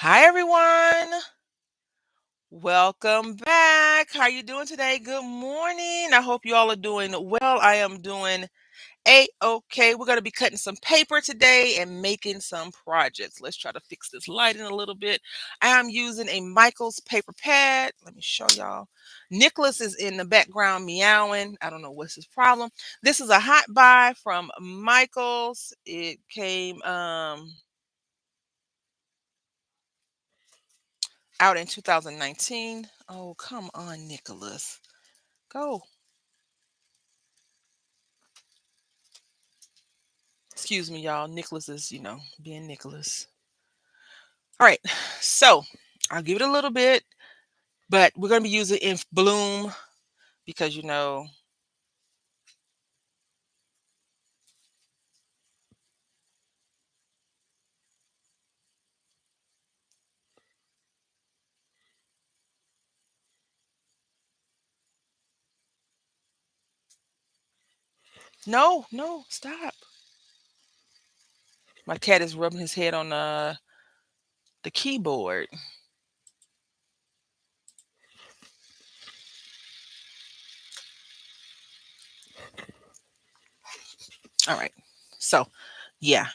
Hi everyone. Welcome back. How you doing today? Good morning. I hope you all are doing well. I am doing a-okay. We're going to be cutting some paper today and making some projects. Let's try to fix this lighting a little bit. I am using a Michaels paper pad. Let me show y'all. Nicholas is in the background meowing. I don't know what's his problem. This is a hot buy from Michaels. It came out in 2019. Oh, come on, Nicholas. Go. Excuse me, y'all. Nicholas is, being Nicholas. All right. So I'll give it a little bit, but we're going to be using in Bloom because, no, no, stop. My cat is rubbing his head on the keyboard. All right. So, yeah.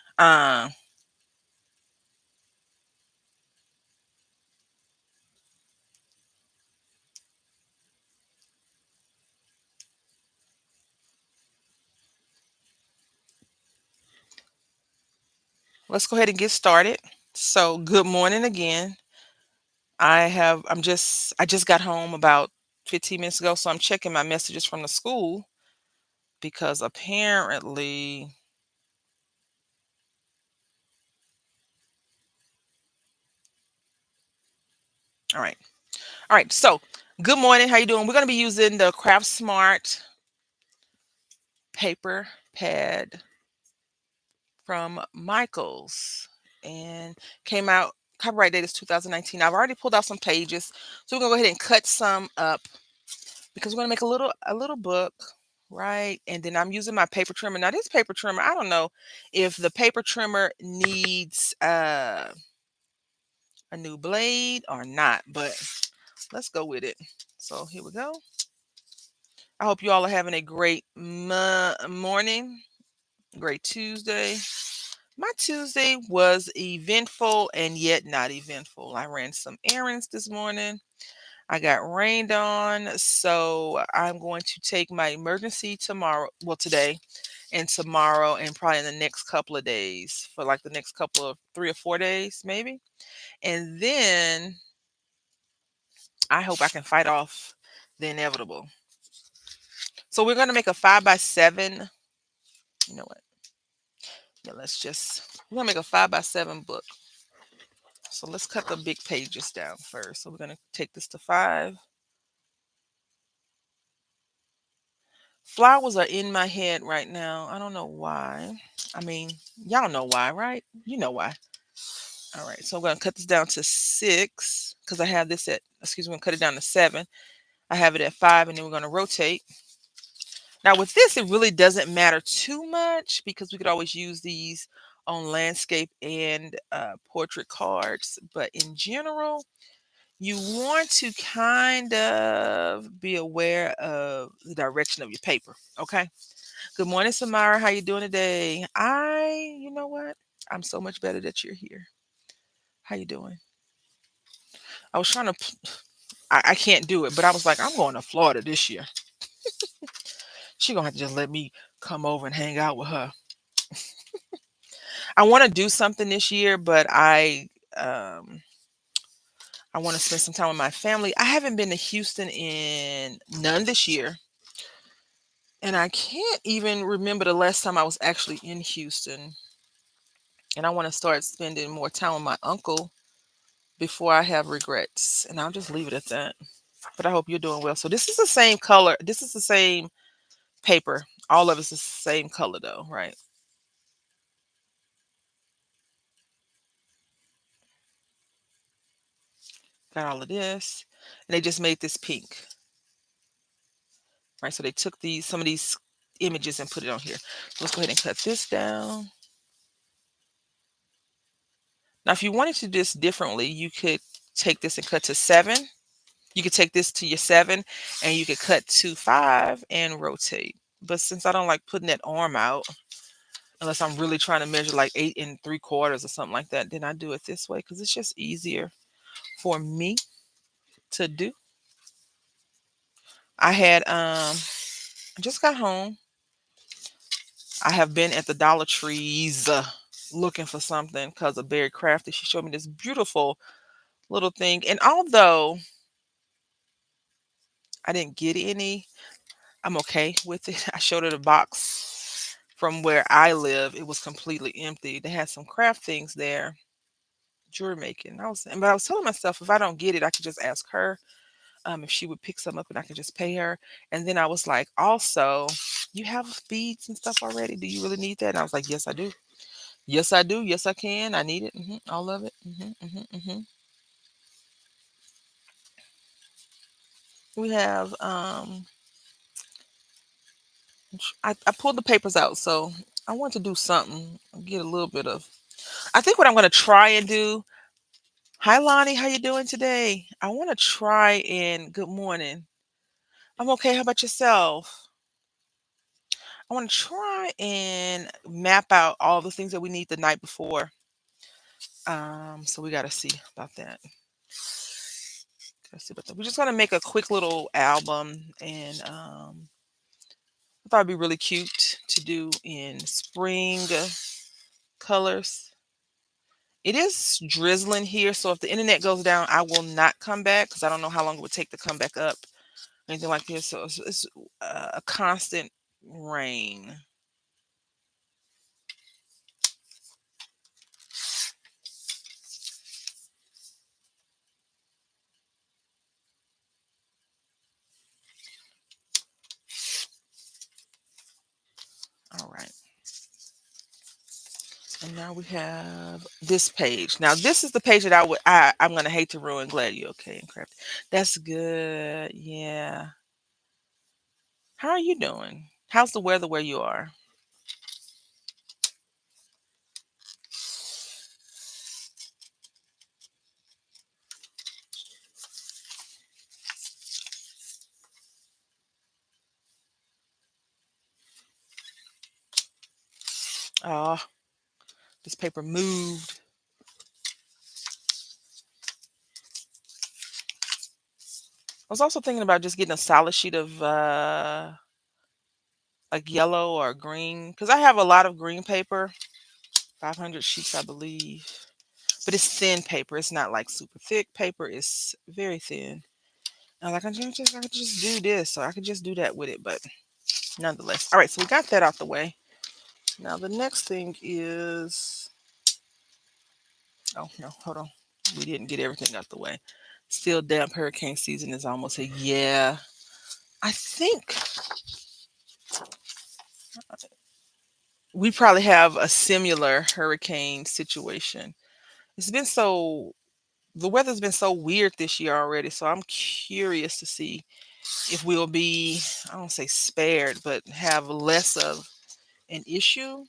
Let's go ahead and get started. So, good morning again. I just got home about 15 minutes ago, so I'm checking my messages from the school because apparently, all right. All right. So, good morning. How you doing? We're going to be using the Craft Smart paper pad from Michaels and came out copyright date is 2019. I've already pulled out some pages. So, we're going to go ahead and cut some up because we're going to make a little book, right? And then I'm using my paper trimmer. Now, this paper trimmer, I don't know if the paper trimmer needs a new blade or not, but let's go with it. So, here we go. I hope you all are having a great morning, great Tuesday. My Tuesday was eventful and yet not eventful. I ran some errands this morning. I got rained on, so I'm going to take my emergency tomorrow, well, today and tomorrow, and probably in the next couple of days for like the next couple of 3 or 4 days, maybe. And then I hope I can fight off the inevitable. So we're going to make a 5 by 7. You know what? Yeah, we're gonna make a 5 by 7 book. So let's cut the big pages down first. So we're gonna take this to 5. Flowers are in my head right now. I don't know why. I mean, y'all know why, right? You know why. All right, so I'm gonna cut this down to 6 because I have this at, excuse me, I'm gonna cut it down to 7. I have it at 5, and then we're gonna rotate. Now with this, it really doesn't matter too much because we could always use these on landscape and portrait cards. But in general, you want to kind of be aware of the direction of your paper. Okay. Good morning, Samara. How you doing today? You know what? I'm so much better that you're here. How you doing? I was trying to, I can't do it, but I was like, I'm going to Florida this year. She gonna have to just let me come over and hang out with her. I want to do something this year, but I want to spend some time with my family. I haven't been to Houston in none this year. And I can't even remember the last time I was actually in Houston. And I want to start spending more time with my uncle before I have regrets. And I'll just leave it at that. But I hope you're doing well. So this is the same color. This is the same paper. All of it's the same color though, right? Got all of this. And they just made this pink. Right. So they took some of these images and put it on here. So let's go ahead and cut this down. Now, if you wanted to do this differently, you could take this and cut to 7. You could take this to your 7 and you could cut to 5 and rotate. But since I don't like putting that arm out, unless I'm really trying to measure like 8 3/4 or something like that, then I do it this way because it's just easier for me to do. I had I just got home. I have been at the Dollar Trees looking for something because of Berry Crafty. She showed me this beautiful little thing. And although I didn't get any, I'm okay with it. I showed her the box from where I live. It was completely empty. They had some craft things there, jewelry making. But I was telling myself if I don't get it, I could just ask her if she would pick some up and I could just pay her. And then I was like, also, you have beads and stuff already. Do you really need that? And I was like, yes, I do. Yes, I do. Yes, I can. I need it. All of it. We have I pulled the papers out, so I want to do something. Get a little bit of. I think what I'm going to try and do. Hi, Lonnie. How you doing today? I want to try and good morning. I'm okay. How about yourself? I want to try and map out all the things that we need the night before. So we got to see about that. Gotta see about that. We're just gonna make a quick little album, and I thought it'd be really cute to do in spring colors. It is drizzling here, so if the internet goes down, I will not come back because I don't know how long it would take to come back up, anything like this. So it's a constant rain. All right. And now we have this page. Now this is the page that I'm gonna hate to ruin. Glad you okay and crap. That's good. Yeah. How are you doing? How's the weather where you are? Oh, this paper moved. I was also thinking about just getting a solid sheet of like yellow or green because I have a lot of green paper, 500 sheets, I believe. But it's thin paper. It's not like super thick paper. It's very thin. And like I could just do this, so I could just do that with it. But nonetheless, all right. So we got that out the way. Now the next thing is oh no, hold on. We didn't get everything out the way. Still damp hurricane season is almost a yeah. I think we probably have a similar hurricane situation. It's been so the weather's been so weird this year already, so I'm curious to see if we'll be I don't say spared, but have less of an issue.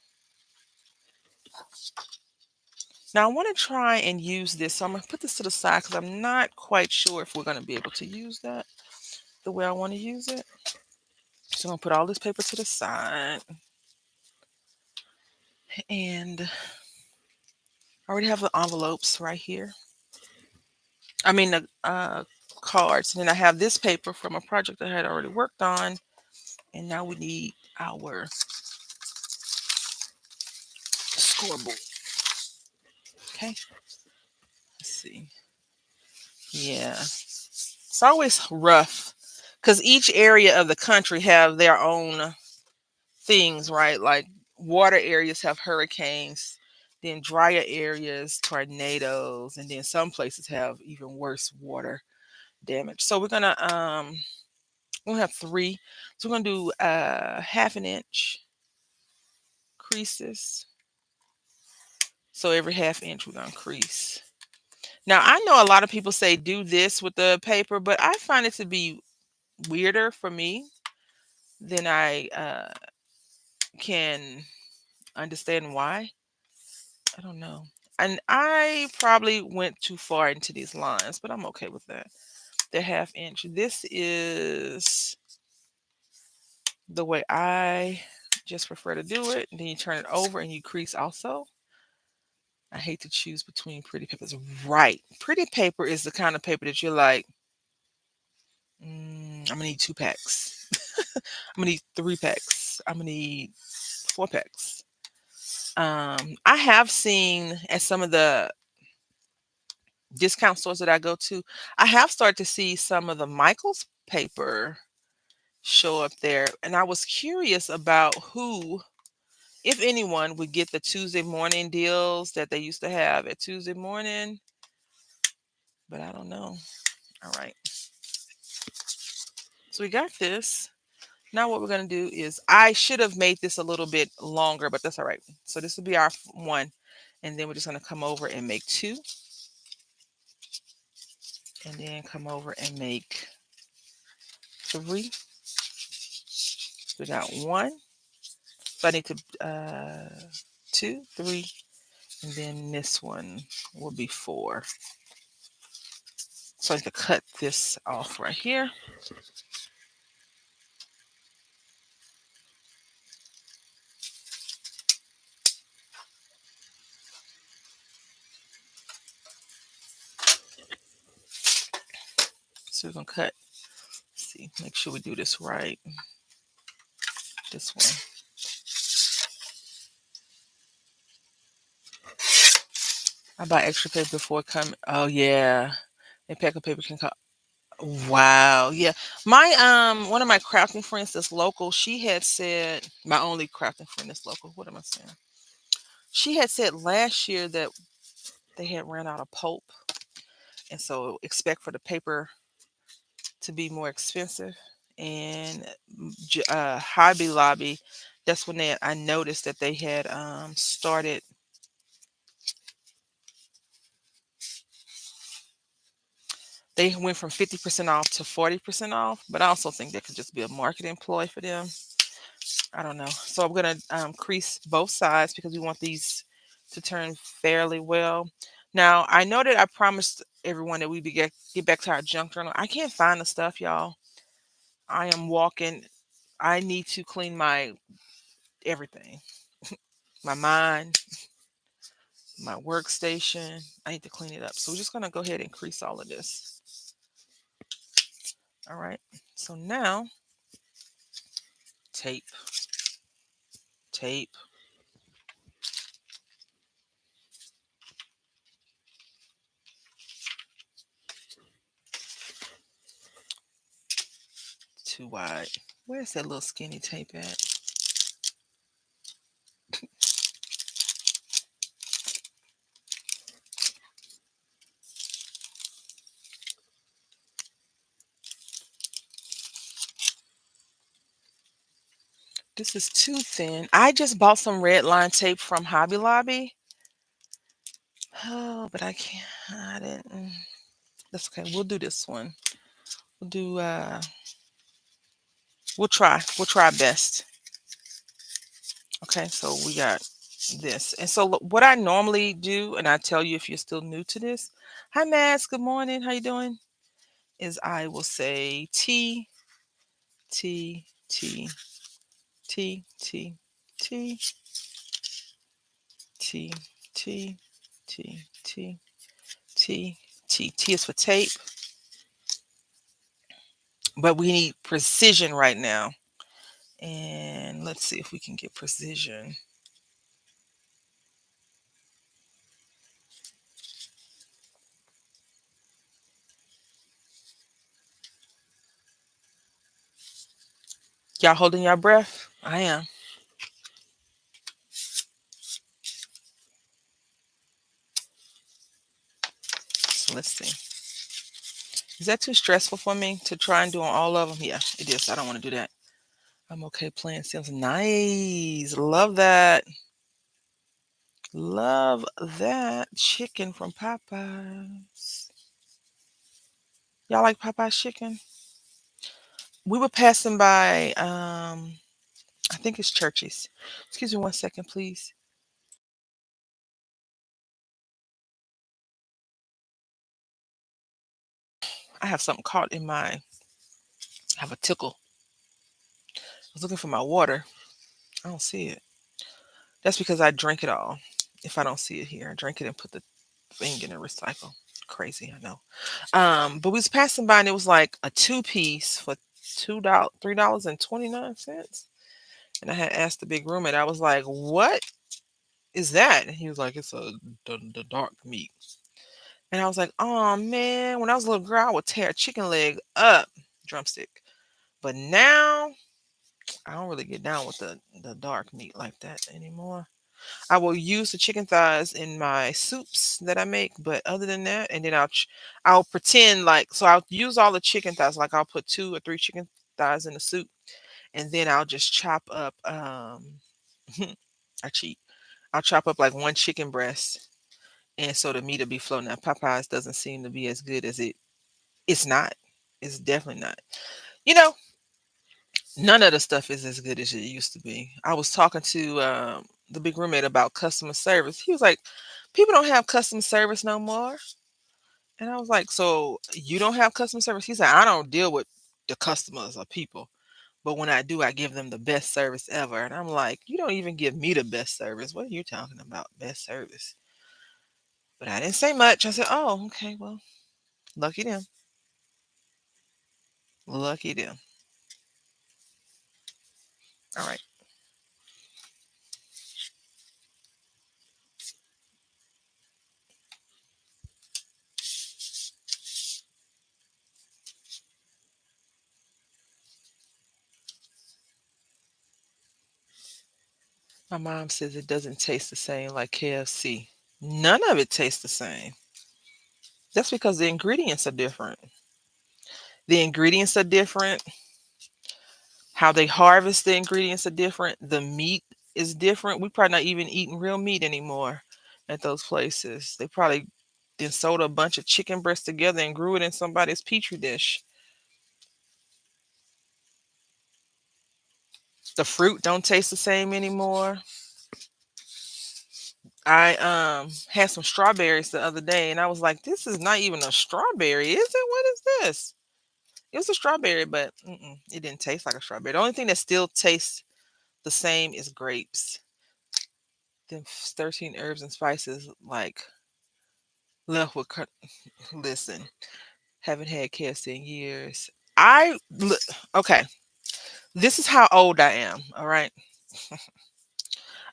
Now I want to try and use this. So I'm gonna put this to the side because I'm not quite sure if we're gonna be able to use that the way I want to use it. So I'm gonna put all this paper to the side. And I already have the envelopes right here. I mean the cards. And then I have this paper from a project I had already worked on. And now we need our scoreboard. Okay. Let's see. Yeah. It's always rough because each area of the country have their own things, right? Like water areas have hurricanes, then drier areas, tornadoes, and then some places have even worse water damage. So we're gonna have three. So we're gonna do 1/2 inch creases. So every 1/2 inch we're gonna crease. Now I know a lot of people say do this with the paper, but I find it to be weirder for me than I can understand why. I don't know. And I probably went too far into these lines, but I'm okay with that. The 1/2 inch. This is the way I just prefer to do it. And then you turn it over and you crease also. I hate to choose between pretty papers. Right. Pretty paper is the kind of paper that you're like, I'm gonna need 2 packs. I'm gonna need 3 packs. I'm gonna need 4 packs. I have seen at some of the discount stores that I go to, I have started to see some of the Michaels paper show up there. And I was curious about who, if anyone, would get the Tuesday morning deals that they used to have at Tuesday morning, but I don't know. All right. So we got this. Now what we're going to do is I should have made this a little bit longer, but that's all right. So this will be our one. And then we're just going to come over and make 2. And then come over and make 3. We got 1. So I need to 2, 3, and then this one will be 4. So I need to cut this off right here. So we're gonna cut. Let's see, make sure we do this right. This one. I buy extra paper before coming. Oh yeah, a pack of paper can come. Wow, yeah. My one of my crafting friends that's local, she had said, my only crafting friend that's local. What am I saying? She had said last year that they had ran out of pulp, and so expect for the paper to be more expensive. And Hobby Lobby, that's when I noticed that they had started. They went from 50% off to 40% off, but I also think that could just be a marketing ploy for them. I don't know. So I'm going to crease both sides because we want these to turn fairly well. Now, I know that I promised everyone that we would get back to our junk journal. I can't find the stuff, y'all. I am walking. I need to clean my everything, my mind, my workstation. I need to clean it up. So we're just going to go ahead and crease all of this. All right. So now, tape, tape. Too wide. Where's that little skinny tape at? This is too thin. I just bought some red line tape from Hobby Lobby. Oh, but I can't. I didn't. That's okay. We'll do this one. We'll do. We'll try. We'll try our best. Okay. So we got this, and so what I normally do, and I tell you if you're still new to this. Hi, Mads. Good morning. How you doing? Is I will say T T T T T T T T T T T T. T is for tape, but we need precision right now. And let's see if we can get precision. Y'all holding your breath? I am. So let's see. Is that too stressful for me to try and do on all of them? Yeah, it is. I don't want to do that. I'm okay playing Sims. Nice. Love that. Love that chicken from Popeyes. Y'all like Popeyes chicken? We were passing by, I think it's Church's. Excuse me 1 second, please. I have something caught in my. I have a tickle. I was looking for my water. I don't see it. That's because I drink it all. If I don't see it here, I drink it and put the thing in a recycle. Crazy, I know. But we was passing by and it was like a two piece for $3.29. And I had asked the big roommate, I was like, "What is that?" And he was like, "It's the dark meat." And I was like, "Oh man, when I was a little girl, I would tear a chicken leg up, drumstick. But now I don't really get down with the dark meat like that anymore. I will use the chicken thighs in my soups that I make, but other than that, and then I'll pretend like so I'll use all the chicken thighs, like I'll put 2 or 3 chicken thighs in the soup, and then I'll just chop up. I cheat. I'll chop up like one chicken breast, and so the meat will be floating. Now Popeyes doesn't seem to be as good as it. It's not. It's definitely not. You know, none of the stuff is as good as it used to be. I was talking to the big roommate about customer service. He was like, "People don't have customer service no more." And I was like, "So you don't have customer service?" He said, "I don't deal with the customers or people, but when I do, I give them the best service ever." And I'm like, "You don't even give me the best service. What are you talking about, best service?" But I didn't say much. I said, "Oh, okay, well, lucky them. Lucky them." All right. My mom says it doesn't taste the same like KFC. None of it tastes the same. That's because the ingredients are different. The ingredients are different. How they harvest the ingredients are different. The meat is different. We probably not even eating real meat anymore at those places. They probably then sold a bunch of chicken breasts together and grew it in somebody's petri dish. The fruit don't taste the same anymore. I had some strawberries the other day and I was like, "This is not even a strawberry, is it? What is this?" It was a strawberry, but it didn't taste like a strawberry. The only thing that still tastes the same is grapes. Them 13 herbs and spices, like left with. Listen, haven't had KFC in years. Okay. This is how old I am. All right,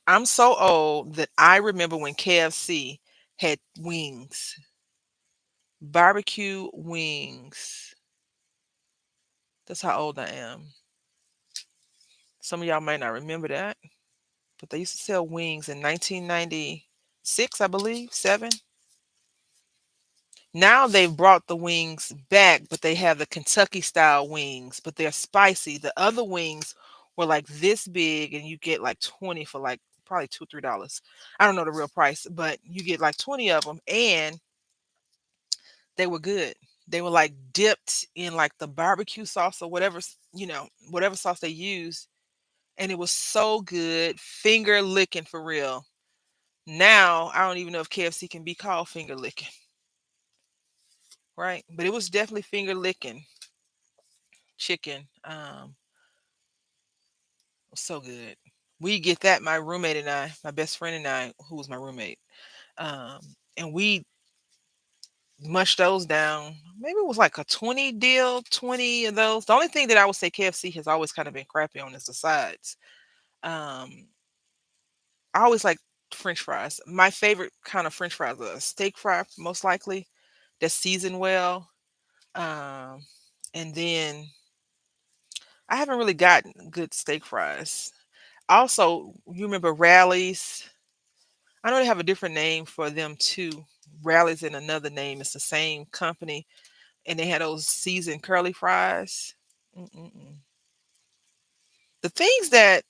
I'm so old that I remember when KFC had wings, barbecue wings. That's how old I am. Some of y'all might not remember that, but they used to sell wings in 1996, I believe, seven. Now they've brought the wings back, but they have the Kentucky style wings, but they're spicy. The other wings were like this big, and you get like 20 for like probably $2, $3. I don't know the real price, but you get like 20 of them, and they were good. They were like dipped in like the barbecue sauce or whatever, whatever sauce they use, and it was so good, finger licking for real. Now I don't even know if KFC can be called finger licking, right? But it was definitely finger licking chicken. Was so good. We get that, my roommate and I, my best friend and I, who was my roommate, um, and we mushed those down. Maybe it was like a 20 deal, 20 of those. The only thing that I would say KFC has always kind of been crappy on is the sides. Um, I always like French fries. My favorite kind of French fries are a steak fry, most likely, that's seasoned well. Um, and then I haven't really gotten good steak fries. Also, you remember Rallies? I know they have a different name for them too. Rallies and another name. It's the same company, and they had those seasoned curly fries. Mm-mm-mm. The things that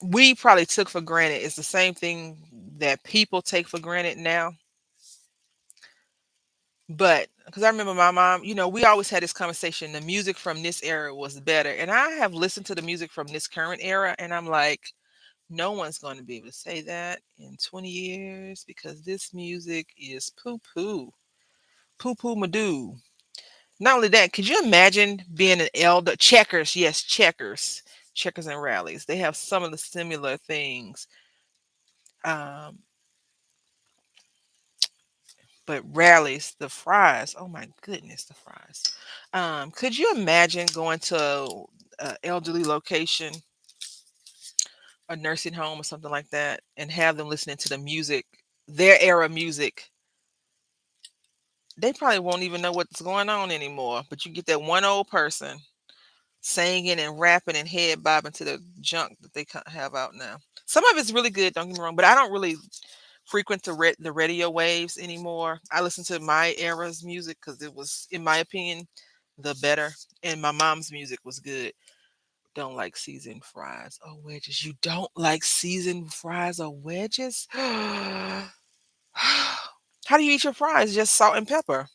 we probably took for granted is the same thing that people take for granted now. But because I remember my mom, we always had this conversation. The music from this era was better, and I have listened to the music from this current era, and I'm like, no one's going to be able to say that in 20 years because this music is poo poo, poo poo madoo. Not only that, could you imagine being an elder? Checkers, yes, checkers, checkers and rallies. They have some of the similar things. Um, but rallies, the fries. Oh my goodness, the fries. Could you imagine going to a elderly location, a nursing home or something like that, and have them listening to the music, their era music? They probably won't even know what's going on anymore. But you get that one old person singing and rapping and head bobbing to the junk that they have out now. Some of it's really good, don't get me wrong, but I don't really frequent the radio waves anymore. I listen to my era's music because it was, in my opinion, the better. And my mom's music was good. Don't like seasoned fries or wedges. You don't like seasoned fries or wedges? How do you eat your fries? Just salt and pepper.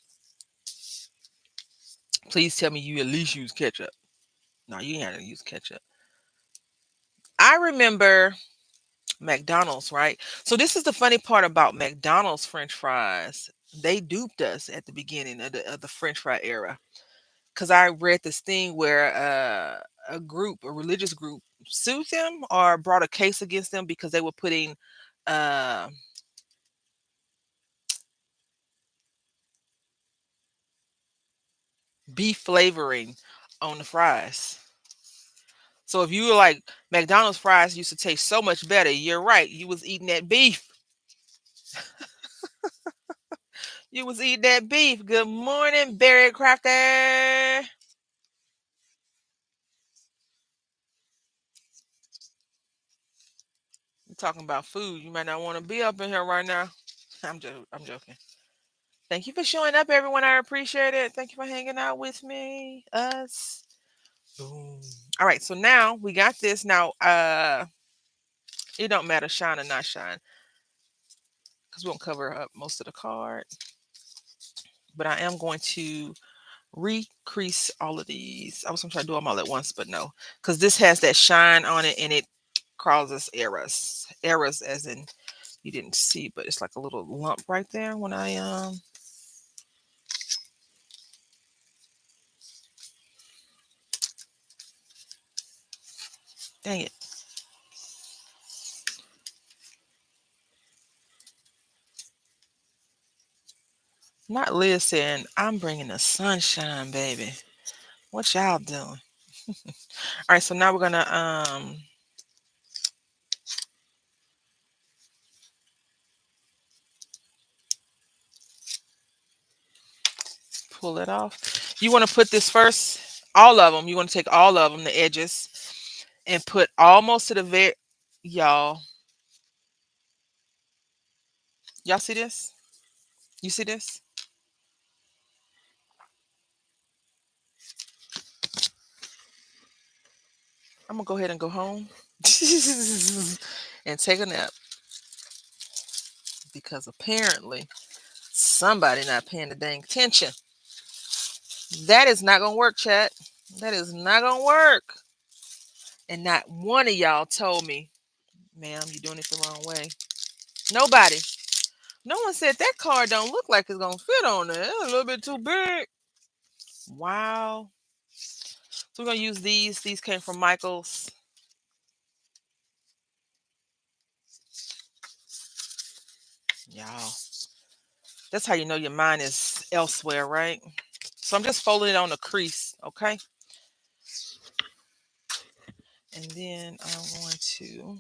Please tell me you at least use ketchup. No, you ain't had to use ketchup. I remember McDonald's, right? So this is the funny part about McDonald's French fries. They duped us at the beginning of the French fry era. Because I read this thing where a group, a religious group, sued them or brought a case against them because they were putting uh, beef flavoring on the fries. So if you were like McDonald's fries used to taste so much better, you're right. You was eating that beef. You was eating that beef. Good morning, Barry Crafter. We're talking about food. You might not want to be up in here right now. I'm joking. Thank you for showing up, everyone. I appreciate it. Thank you for hanging out with me. Us. Boom. All right, so now we got this. Now, it don't matter shine or not shine because we won't cover up most of the card. But I am going to recrease all of these. I was gonna try to do them all at once, but no, because this has that shine on it and it causes errors. Errors as in you didn't see, but it's like a little lump right there when I dang it. Not Liz saying, I'm bringing the sunshine, baby. What y'all doing? All right, so now we're gonna pull it off. You want to put this first, all of them. You want to take all of them, the edges, and put almost to the very, y'all. Y'all see this? You see this? I'm gonna go ahead and go home and take a nap because apparently somebody not paying the dang attention. That is not gonna work, chat. That is not gonna work. And not one of y'all told me, ma'am, you're doing it the wrong way. Nobody. No one said that card don't look like it's gonna fit on there. It's a little bit too big. Wow. So we're gonna use these. These came from Michaels. Y'all. That's how you know your mind is elsewhere, right? So I'm just folding it on the crease, okay? And then I'm going to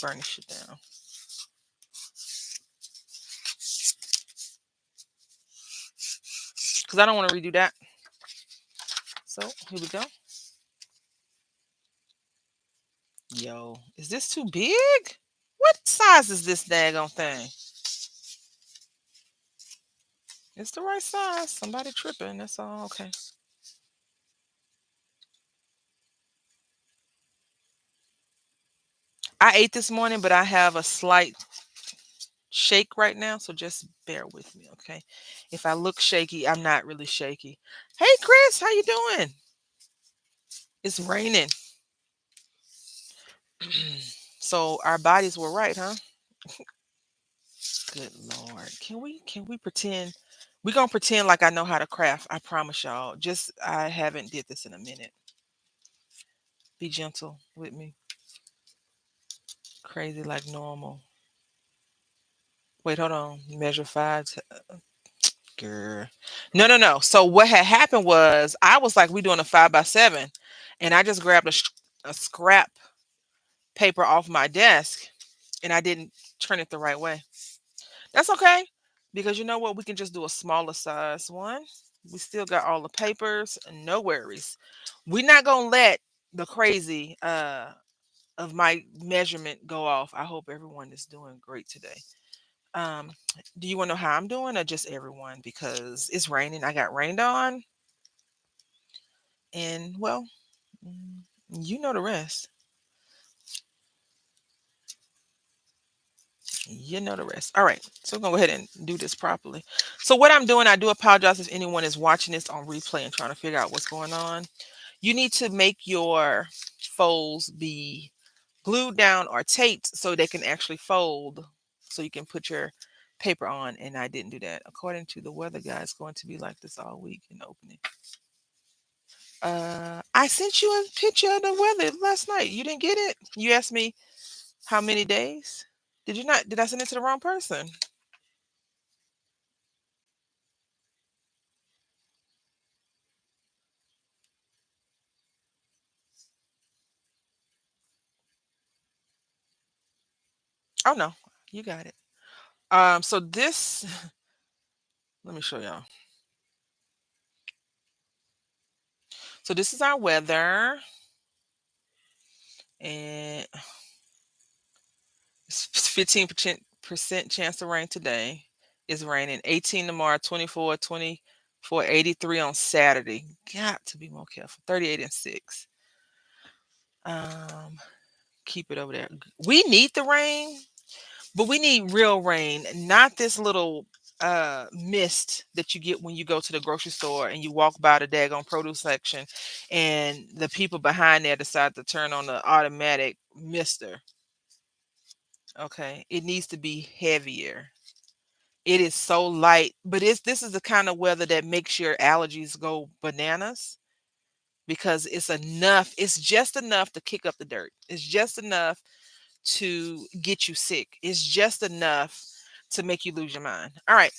burnish it down. Because I don't want to redo that. So here we go. Yo, is this too big? What size is this daggone thing? It's the right size. Somebody tripping. That's all okay. I ate this morning, but I have a slight shake right now, so just bear with me, okay? If I look shaky, I'm not really shaky. Hey, Chris, how you doing? It's raining. So our bodies were right, huh? Good Lord. Can we pretend We're gonna pretend like I know how to craft. I promise y'all. Just I haven't did this in a minute. Be gentle with me. Crazy like normal. Wait, hold on. Measure five. Girl. No, no, no. So what had happened was I was like, we doing a 5 by 7, and I just grabbed a scrap paper off my desk, and I didn't turn it the right way. That's okay, because you know what? We can just do a smaller size one. We still got all the papers. No worries. We're not gonna let the crazy of my measurement go off. I hope everyone is doing great today. Um, do you want to know how I'm doing, or just everyone? Because it's raining. I got rained on, and well, you know the rest. You know the rest. All right, so we're gonna go ahead and do this properly. So what I'm doing, I do apologize if anyone is watching this on replay and trying to figure out what's going on. You need to make your folds be glued down or taped so they can actually fold, so you can put your paper on. And I didn't do that. According to the weather guy, it's going to be like this all week in the opening. I sent you a picture of the weather last night. You didn't get it? You asked me how many days? Did you not? Did I send it to the wrong person? Oh no, you got it. So this, let me show y'all. So this is our weather, and it's 15% chance of rain today. It's raining. 18 tomorrow, 24, 24, 83 on Saturday. Got to be more careful. 38 and 6. Um, keep it over there. We need the rain, but we need real rain, not this little mist that you get when you go to the grocery store and you walk by the daggone produce section and the people behind there decide to turn on the automatic mister. Okay. It needs to be heavier. It is so light, but this is the kind of weather that makes your allergies go bananas, because it's enough. It's just enough to kick up the dirt. It's just enough to get you sick. It's just enough to make you lose your mind. All right.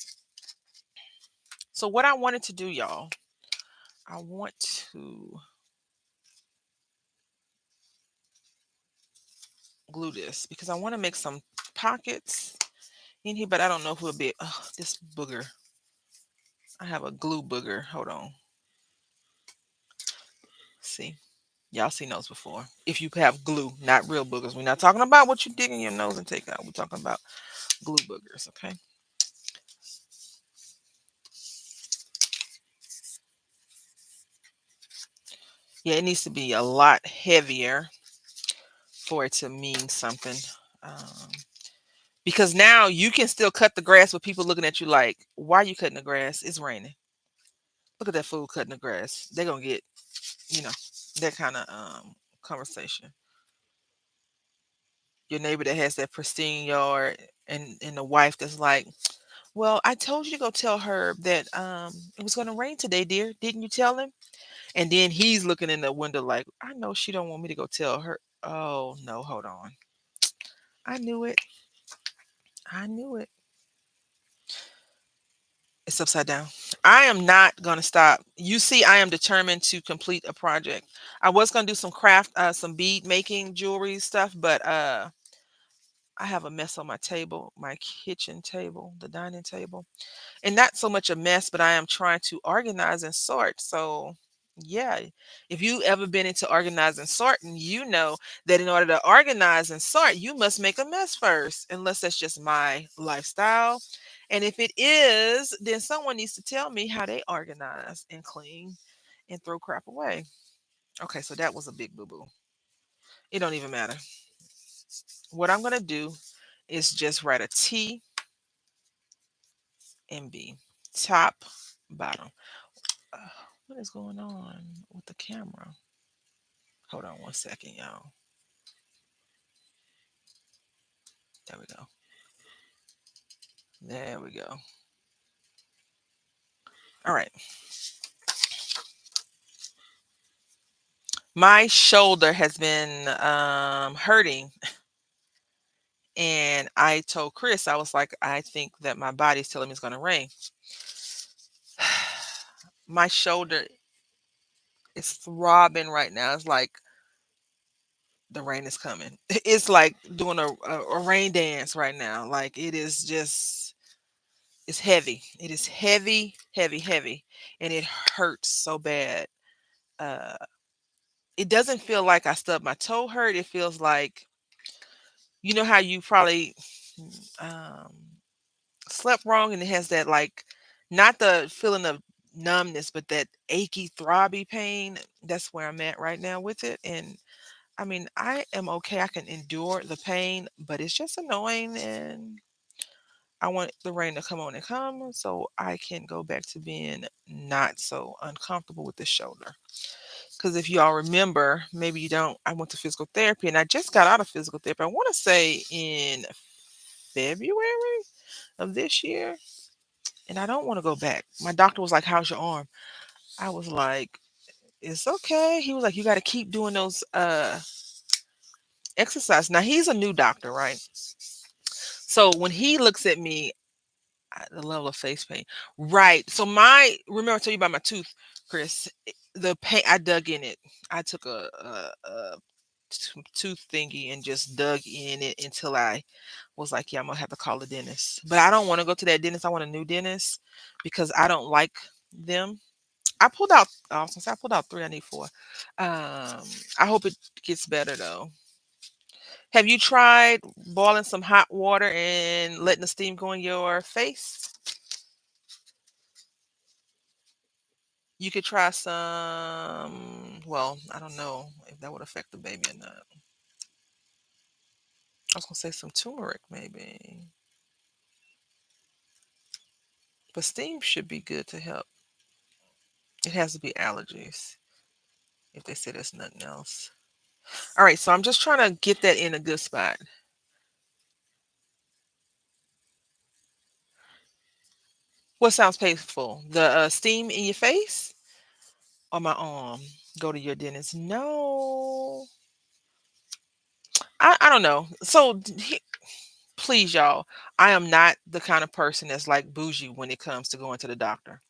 So what I wanted to do, y'all, I want to glue this because I want to make some pockets in here, but I don't know if it'll be. Oh, this booger. I have a glue booger. Hold on. See, y'all seen those before. If you have glue, not real boogers. We're not talking about what you dig in your nose and take out. We're talking about glue boogers. Okay. Yeah, it needs to be a lot heavier for it to mean something. Um, because now you can still cut the grass with people looking at you like, why are you cutting the grass? It's raining. Look at that fool cutting the grass. They're gonna get, you know, that kind of conversation. Your neighbor that has that pristine yard, and the wife that's like, well, I told you to go tell her that it was gonna rain today, dear. Didn't you tell him? And then he's looking in the window like, I know she don't want me to go tell her. Oh no, hold on. I knew it. I knew it. It's upside down. I am not going to stop. You see, I am determined to complete a project. I was going to do some craft, some bead making jewelry stuff, but I have a mess on my table, my kitchen table, the dining table, and not so much a mess, but I am trying to organize and sort. So, yeah, if you ever been into organizing and sorting, you know that in order to organize and sort, you must make a mess first, unless that's just my lifestyle. And if it is, then someone needs to tell me how they organize and clean and throw crap away. Okay, so that was a big boo boo. It don't even matter. What I'm going to do is just write a T and B, top, bottom. Uh, what is going on with the camera? Hold on 1 second, y'all. There we go. There we go. All right. My shoulder has been hurting, and I told Chris, I was like, I think that my body's telling me it's going to rain. My shoulder is throbbing right now. It's like the rain is coming. It's like doing a rain dance right now. Like it is just, it's heavy. It is heavy, heavy, heavy, and it hurts so bad. Uh, it doesn't feel like I stubbed my toe hurt. It feels like, you know how you probably um, slept wrong and it has that, like, not the feeling of numbness, but that achy, throbby pain. That's where I'm at right now with it. And I mean, I am okay. I can endure the pain, but it's just annoying. And I want the rain to come on and come so I can go back to being not so uncomfortable with the shoulder. Because if y'all remember, maybe you don't, I went to physical therapy and I just got out of physical therapy. I want to say in February of this year. And I don't want to go back. My doctor was like, "How's your arm?" I was like, "It's okay." He was like, "You got to keep doing those exercises." Now he's a new doctor, right? So when he looks at me, the level of face pain, right? So my, remember I told you about my tooth, Chris. The pain, I dug in it. I took a tooth thingy and just dug in it until I was like, "Yeah, I'm gonna have to call the dentist." But I don't want to go to that dentist. I want a new dentist because I don't like them. I pulled out, I was gonna say I pulled out 3, I need 4. I hope it gets better though. Have you tried boiling some hot water and letting the steam go in your face? You could try some, well, I don't know if that would affect the baby or not. I was gonna say some turmeric maybe. But steam should be good to help. It has to be allergies if they say there's nothing else. All right, so I'm just trying to get that in a good spot. What sounds painful? The steam in your face or my arm? Go to your dentist. No, I don't know. So please, y'all, I am not the kind of person that's like bougie when it comes to going to the doctor.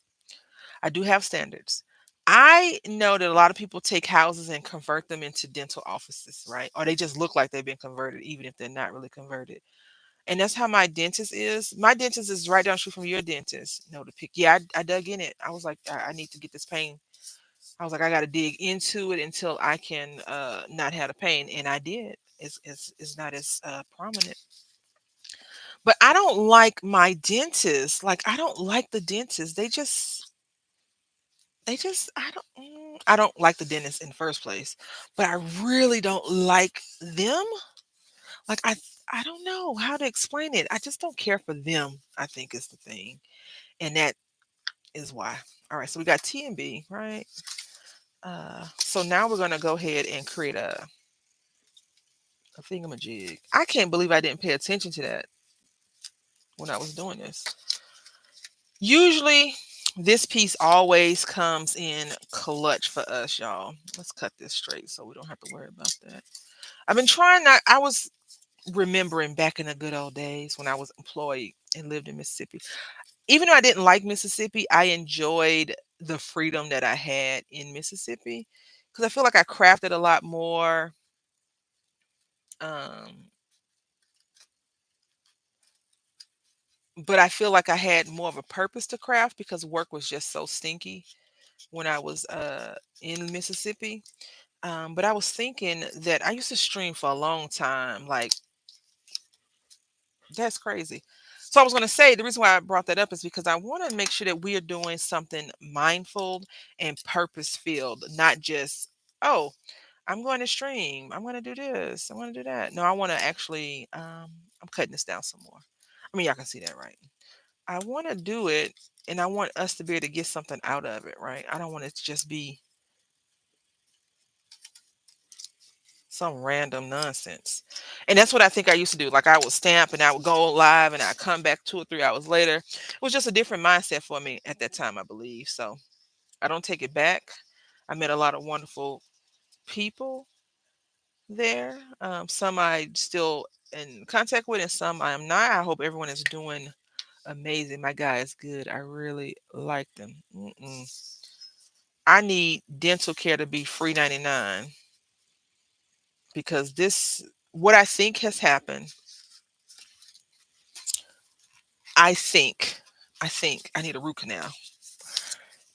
I do have standards. I know that a lot of people take houses and convert them into dental offices, right? Or they just look like they've been converted, even if they're not really converted. And that's how my dentist is. My dentist is right down the street from your dentist. No, to pick. Yeah, I dug in it. I was like, I need to get this pain. I was like, I got to dig into it until I can not have the pain, and I did. It's not as prominent, but I don't like my dentist. Like I don't like the dentist. They just I don't like the dentist in the first place, but I really don't like them. Like I don't know how to explain it. I just don't care for them, I think is the thing. And that is why. All right, so we got T and B, right? So now we're gonna go ahead and create a thingamajig. I can't believe I didn't pay attention to that when I was doing this. Usually this piece always comes in clutch for us, y'all. Let's cut this straight so we don't have to worry about that. I've been trying not, I was remembering back in the good old days when I was employed and lived in Mississippi. Even though I didn't like Mississippi, I enjoyed the freedom that I had in Mississippi because I feel like I crafted a lot more. Um, but I feel like I had more of a purpose to craft because work was just so stinky when I was in Mississippi. But I was thinking that I used to stream for a long time. Like, that's crazy. So I was going to say the reason why I brought that up is because I want to make sure that we are doing something mindful and purpose filled, not just, oh, I'm going to stream. I'm going to do this. I'm going to do that. No, I want to actually, I'm cutting this down some more. I mean, y'all can see that, right? I want to do it and I want us to be able to get something out of it, right? I don't want it to just be Some random nonsense. And that's what I think I used to do. Like I would stamp and I would go live and I'd come back 2 or 3 hours later. It was just a different mindset for me at that time, I believe. So I don't take it back. I met a lot of wonderful people there. Some I still in contact with and some I am not. I hope everyone is doing amazing. My guy is good. I really like them. I need dental care to be free 99 because this, what I think has happened, I think, I need a root canal.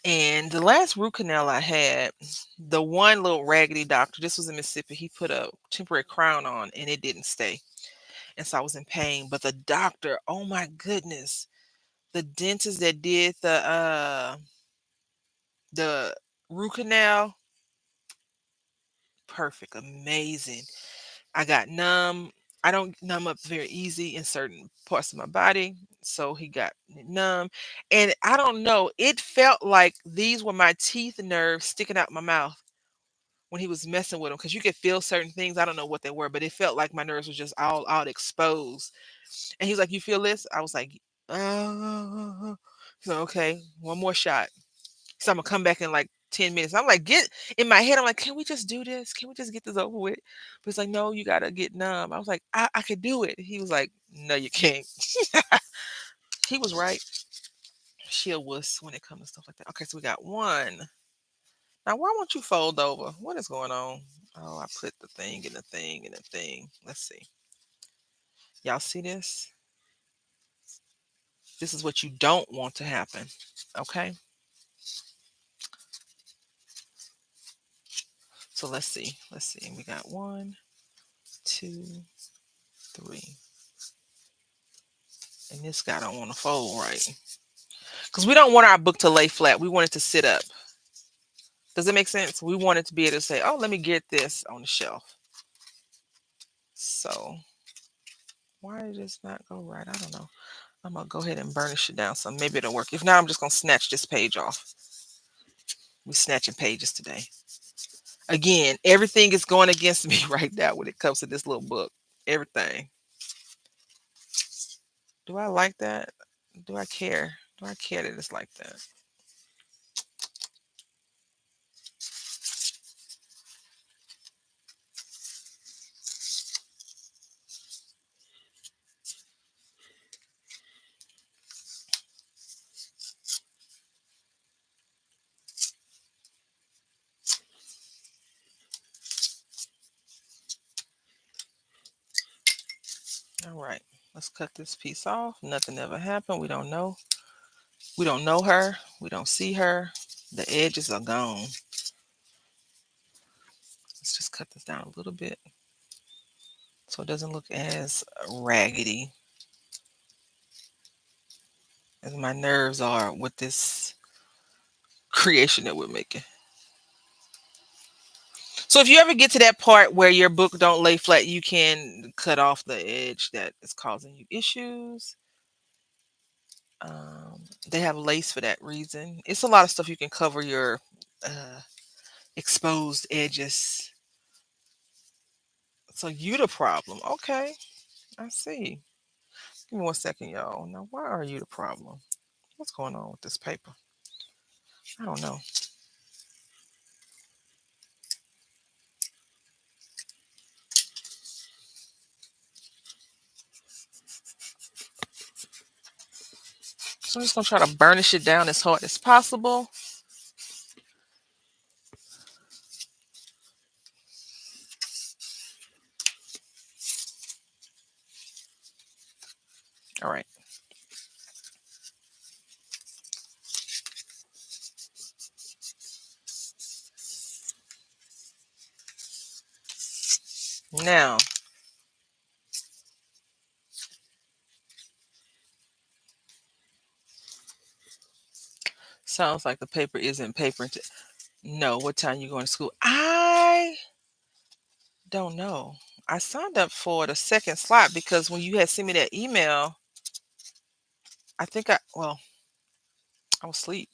And the last root canal I had, the one little raggedy doctor, this was in Mississippi, he put a temporary crown on and it didn't stay. And so I was in pain. But the doctor, oh my goodness, the dentist that did the root canal, perfect, amazing. I got numb. I don't numb up very easy in certain parts of my body. So he got me numb. And I don't know, it felt like these were my teeth nerves sticking out my mouth when he was messing with them because you could feel certain things. I don't know what they were, but it felt like my nerves were just all out exposed. And he's like, "You feel this?" I was like, "Uh." So okay, one more shot. So I'm gonna come back in like 10 minutes. I'm like, get in my head, I'm like, can we just do this? Can we just get this over with? But it's like, no, you gotta get numb. I was like, I could do it. He was like, no, you can't. He was right. She a wuss when it comes to stuff like that. Okay, so we got one. Now, why won't you fold over? What is going on? Oh, I put the thing in the thing in the thing. Let's see. Y'all see this? This is what you don't want to happen. Okay. So let's see. Let's see. We got one, two, three. And this guy don't want to fold right. Because we don't want our book to lay flat. We want it to sit up. Does it make sense? We want it to be able to say, oh, let me get this on the shelf. So why did this not go right? I don't know. I'm going to go ahead and burnish it down so maybe it'll work. If not, I'm just going to snatch this page off. We're snatching pages today. Again, everything is going against me right now when it comes to this little book. Everything. Do I like that? Do I care? Do I care that it's like that? All right. Let's cut this piece off. Nothing ever happened. We don't know. We don't know her. We don't see her. The edges are gone. Let's just cut this down a little bit so it doesn't look as raggedy as my nerves are with this creation that we're making. So if you ever get to that part where your book don't lay flat, you can cut off the edge that is causing you issues. They have lace for that reason. It's a lot of stuff you can cover your exposed edges. So you the problem. Okay, I see. Give me 1 second, y'all. Now, why are you the problem? What's going on with this paper? I don't know. So I'm just gonna try to burnish it down as hard as possible. All right. Now, sounds like the paper isn't paper. No, what time you going to school? I don't know. I signed up for the second slot because when you had sent me that email, I think I was asleep.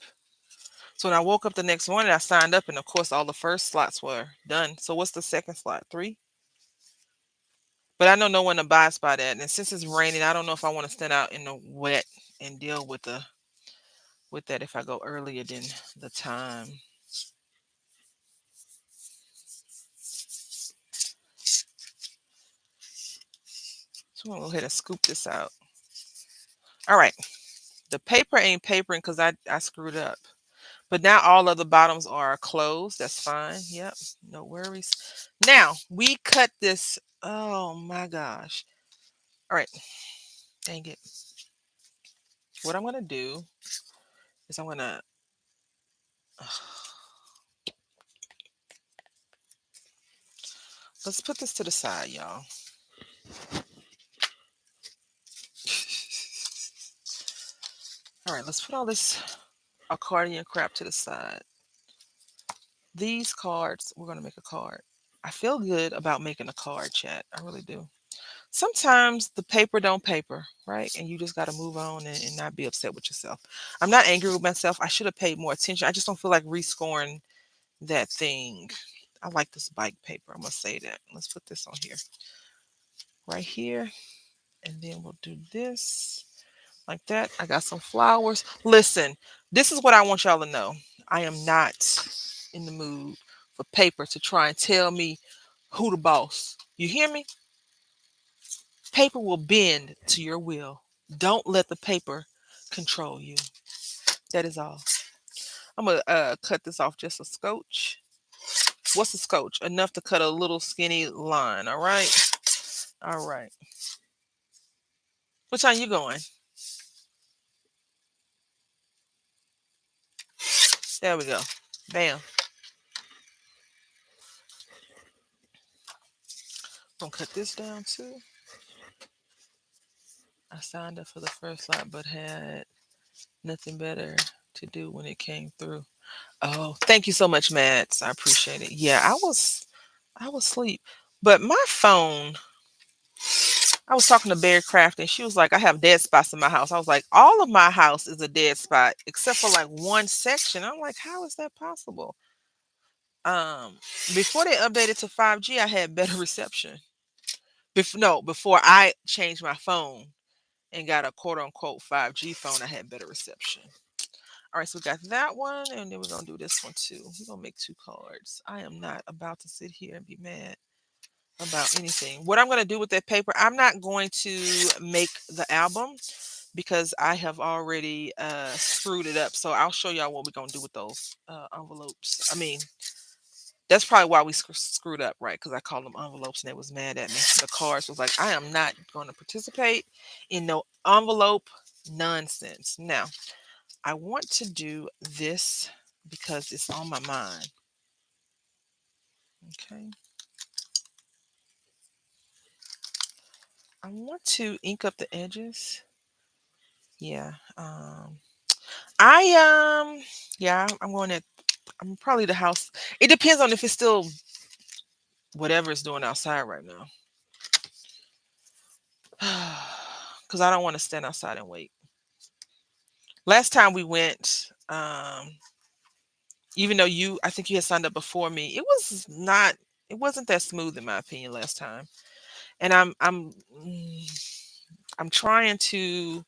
So when I woke up the next morning, I signed up, and of course, all the first slots were done. So what's the second slot? 3? But I know no one abides by that. And since it's raining, I don't know if I want to stand out in the wet and deal with that if I go earlier than the time. So I'm gonna go ahead and scoop this out. All right. The paper ain't papering because I screwed up. But now all of the bottoms are closed. That's fine. Yep. No worries. Now we cut this. Oh my gosh. All right. Dang it. What I'm gonna do is I'm gonna let's put this to the side, y'all. All right, let's put all this accordion crap to the side. These cards, we're gonna make a card. I feel good about making a card, chat. I really do. Sometimes the paper don't paper, right? And you just got to move on and not be upset with yourself. I'm not angry with myself. I should have paid more attention. I just don't feel like rescoring that thing. I like this bike paper. I must say that. Let's put this on here, right here. And then we'll do this like that. I got some flowers. Listen, this is what I want y'all to know. I am not in the mood for paper to try and tell me who the boss. You hear me? Paper will bend to your will. Don't let the paper control you. That is all. I'm gonna cut this off just a scotch. What's a scotch? Enough to cut a little skinny line. All right. All right. Which time you going? There we go. Bam. I'm gonna cut this down too. I signed up for the first lot, but had nothing better to do when it came through. Oh, thank you so much, Mads. I appreciate it. Yeah, I was asleep, but my phone. I was talking to Bear Craft and she was like, I have dead spots in my house. I was like, all of my house is a dead spot except for like one section. I'm like, how is that possible? Um, before they updated to 5G, I had better reception. No, before I changed my phone and got a quote unquote 5G phone, I had better reception. All right, so we got that one, and then we're gonna do this one too. We're gonna make two cards. I am not about to sit here and be mad about anything. What I'm going to do with that paper, I'm not going to make the album because I have already screwed it up. So I'll show y'all what we're going to do with those envelopes. I mean, that's probably why we screwed up, right? Because I called them envelopes and they was mad at me. The cards was like, I am not going to participate in no envelope nonsense. Now, I want to do this because it's on my mind. Okay. I want to ink up the edges. Yeah. Yeah, I'm going to I'm probably the house. It depends on if it's still whatever it's doing outside right now. Cuz I don't want to stand outside and wait. Last time we went, even though I think you had signed up before me, it wasn't that smooth in my opinion last time. And I'm trying to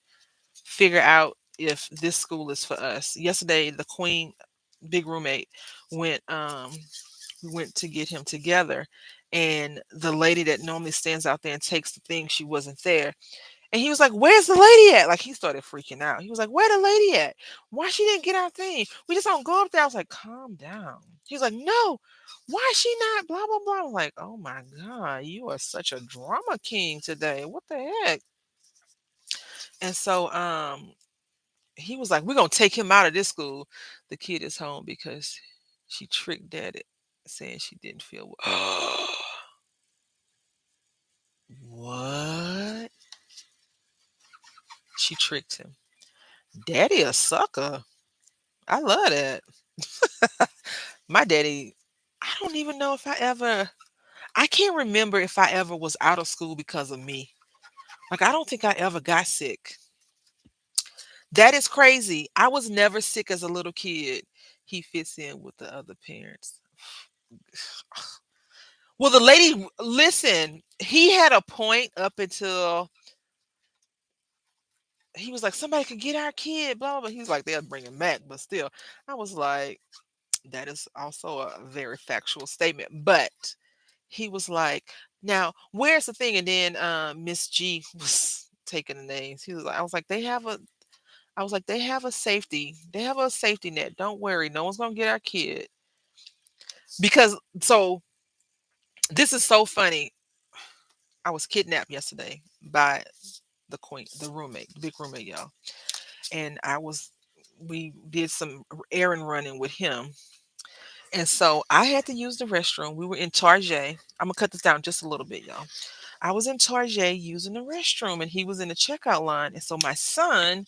figure out if this school is for us. Yesterday the queen big roommate went we went to get him together, and the lady that normally stands out there and takes the thing, she wasn't there. And he was like, where's the lady at? Like he started freaking out. He was like, where the lady at? Why she didn't get our thing? We just don't go up there. I was like, calm down. He was like, no, why she not blah blah blah. I was like, oh my god, you are such a drama king today. What the heck? And so he was like, we're gonna take him out of this school. The kid is home because she tricked daddy saying she didn't feel well. What? She tricked him. Daddy a sucker. I love that. My daddy, I don't even know if I can't remember if I ever was out of school because of me. Like I don't think I ever got sick. That is crazy. I was never sick as a little kid. He fits in with the other parents. Well, the lady, listen, he had a point up until he was like, somebody could get our kid, blah, blah, blah. He was like, they'll bring him back, but still, I was like, that is also a very factual statement. But he was like, now, where's the thing? And then Miss G was taking the names. He was like, I was like, they have a safety net. Don't worry, no one's gonna get our kid. Because so this is so funny. I was kidnapped yesterday by the queen, the roommate, the big roommate, y'all. And we did some errand running with him. And so I had to use the restroom. We were in Tarjay. I'm gonna cut this down just a little bit, y'all. I was in Tarjay using the restroom and he was in the checkout line. And so my son,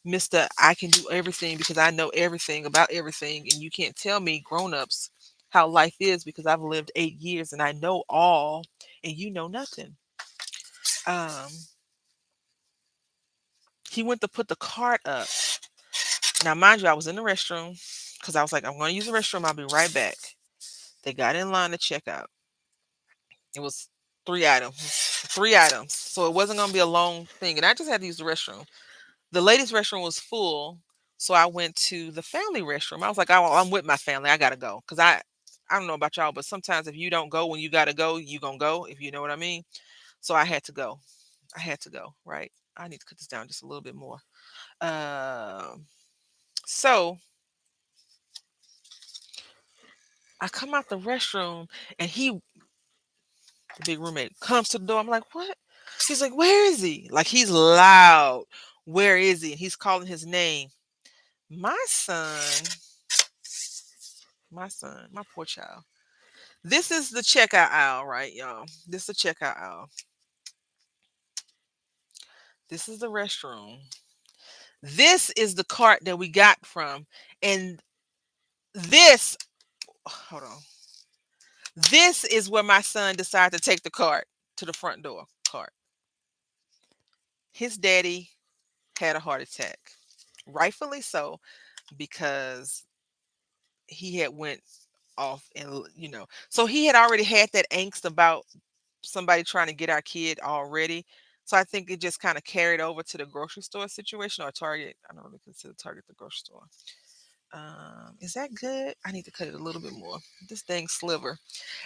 Mr. I can do everything because I know everything about everything. And you can't tell me grown-ups how life is because I've lived 8 years and I know all and you know nothing. Um, he went to put the cart up. Now, mind you, I was in the restroom because I was like, I'm going to use the restroom. I'll be right back. They got in line to check out. It was 3 items, 3 items. So it wasn't going to be a long thing. And I just had to use the restroom. The ladies' restroom was full. So I went to the family restroom. I was like, I'm with my family. I got to go. Because I don't know about y'all, but sometimes if you don't go when you got to go, you going to go, if you know what I mean. So I had to go. I had to go, right? I need to cut this down just a little bit more. Um, so I come out the restroom and the big roommate, comes to the door. I'm like, what? He's like, where is he? Like he's loud. Where is he? And he's calling his name. My son, my poor child. This is the checkout aisle, right, y'all? This is the checkout aisle. This is the restroom. This is the cart that we got from. And this, hold on. This is where my son decided to take the cart to the front door cart. His daddy had a heart attack. Rightfully so, because he had went off and so he had already had that angst about somebody trying to get our kid already. So I think it just kind of carried over to the grocery store situation or Target. I don't really consider Target the grocery store. Is that good? I need to cut it a little bit more. This dang sliver.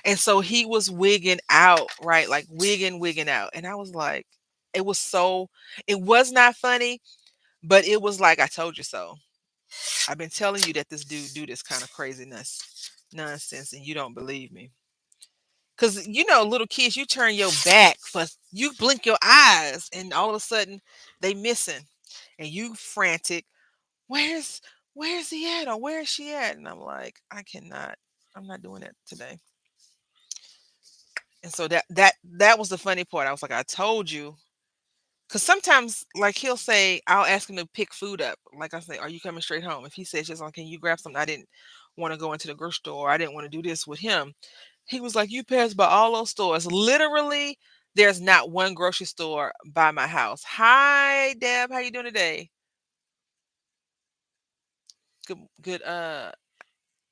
And so he was wigging out, right? Like wigging out. And I was like, it was so, it was not funny, but it was like, I told you so. I've been telling you that this dude do this kind of craziness, nonsense, and you don't believe me. Cause little kids, you turn your back for you blink your eyes, and all of a sudden they missing, and you frantic. Where's where's he at, or where is she at? And I'm like, I cannot. I'm not doing that today. And so that was the funny part. I was like, I told you. Cause sometimes, like he'll say, I'll ask him to pick food up. Like I say, are you coming straight home? If he says just like, can you grab something? I didn't want to go into the grocery store. I didn't want to do this with him. He was like, you pass by all those stores. Literally, there's not one grocery store by my house. Hi, Deb. How you doing today? Good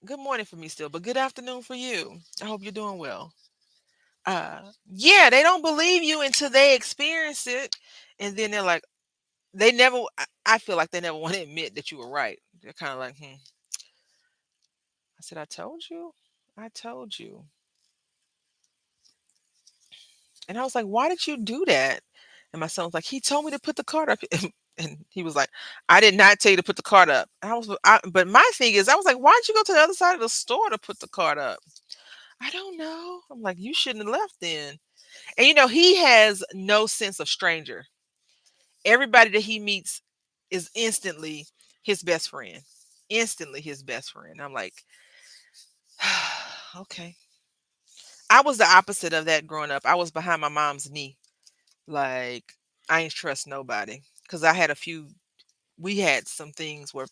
good morning for me still, but good afternoon for you. I hope you're doing well. Yeah, they don't believe you until they experience it. And then they're like, I feel like they never want to admit that you were right. They're kind of like, I said, I told you. I told you. And I was like, why did you do that? And my son was like, he told me to put the card up. And he was like, I did not tell you to put the card up. And but my thing is, I was like, why'd you go to the other side of the store to put the card up? I don't know. I'm like, you shouldn't have left then. And he has no sense of stranger. Everybody that he meets is instantly his best friend. Instantly his best friend. I'm like, okay. I was the opposite of that growing up. I was behind my mom's knee. Like, I ain't trust nobody. Because we had some things where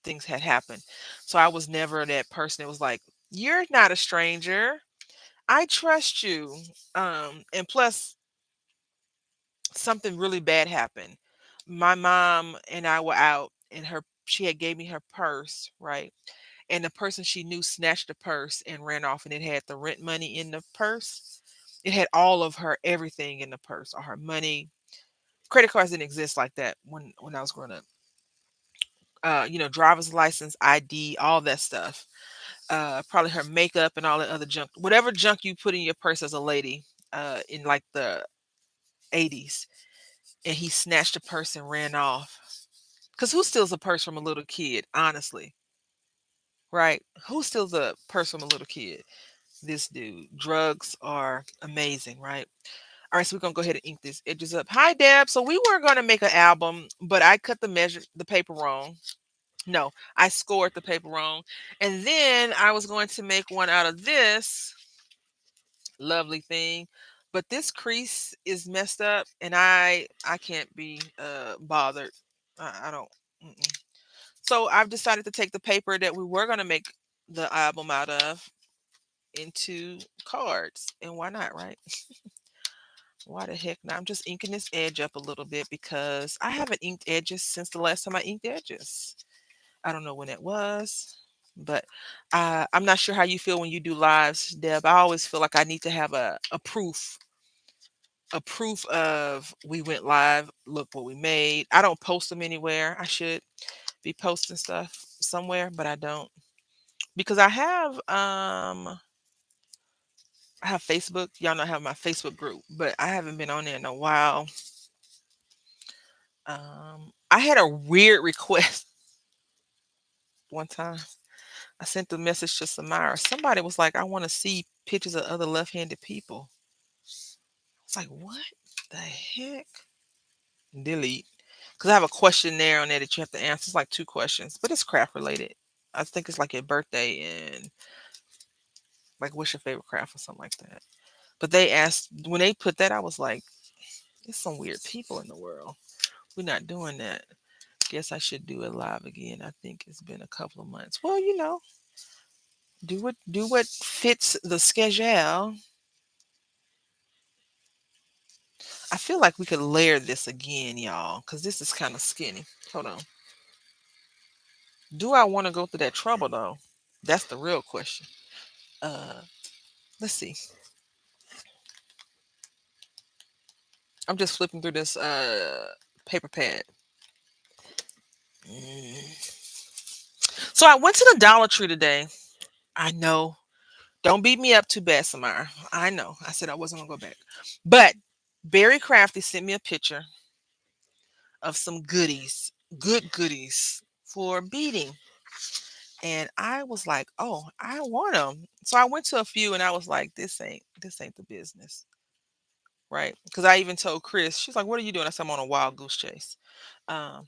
things had happened. So I was never that person that was like, you're not a stranger. I trust you. And plus, something really bad happened. My mom and I were out, and she had gave me her purse, right? And the person she knew snatched the purse and ran off, and it had the rent money in the purse. It had all of her everything in the purse, all her money. Credit cards didn't exist like that when I was growing up. Driver's license, ID, all that stuff. Probably her makeup and all that other junk, whatever junk you put in your purse as a lady, in like the 80s. And he snatched a purse and ran off. Cause who steals a purse from a little kid? Honestly, right? Who steals a purse from a little kid? This dude. Drugs are amazing, right? All right, so we're gonna go ahead and ink these edges up. Hi, Deb. So we were gonna make an album, but I cut the paper wrong. No, I scored the paper wrong, and then I was going to make one out of this lovely thing, but this crease is messed up, and I can't be bothered. I don't. Mm-mm. So I've decided to take the paper that we were gonna make the album out of into cards, and why not, right? Why the heck not? I'm just inking this edge up a little bit because I haven't inked edges since the last time I inked edges. I don't know when it was, but I'm not sure how you feel when you do lives, Deb. I always feel like I need to have a proof of we went live. Look what we made. I don't post them anywhere. I should be posting stuff somewhere, but I don't because I have Facebook. Y'all know I have my Facebook group, but I haven't been on there in a while. I had a weird request one time. I sent a message to Samara. Somebody was like, I want to see pictures of other left handed people. It's like, what the heck? Delete. Because I have a questionnaire on there that you have to answer. It's like two questions, but it's craft related. I think it's like your birthday and like what's your favorite craft or something like that. But they asked, when they put that, I was like, there's some weird people in the world. We're not doing that. Guess I should do it live again. I think it's been a couple of months. Well, do what fits the schedule. I feel like we could layer this again, y'all, because this is kind of skinny. Hold on. Do I want to go through that trouble though? That's the real question. Uh, let's see. I'm just flipping through this paper pad. Mm. So I went to the Dollar Tree today. I know. Don't beat me up too bad, Samara. I know. I said I wasn't gonna go back. But Barry Crafty sent me a picture of some goodies, good goodies for beading. And I was like, "Oh, I want them." So I went to a few, and I was like, "This ain't the business, right?" Because I even told Chris, she's like, "What are you doing?" I said, "I'm on a wild goose chase." Um,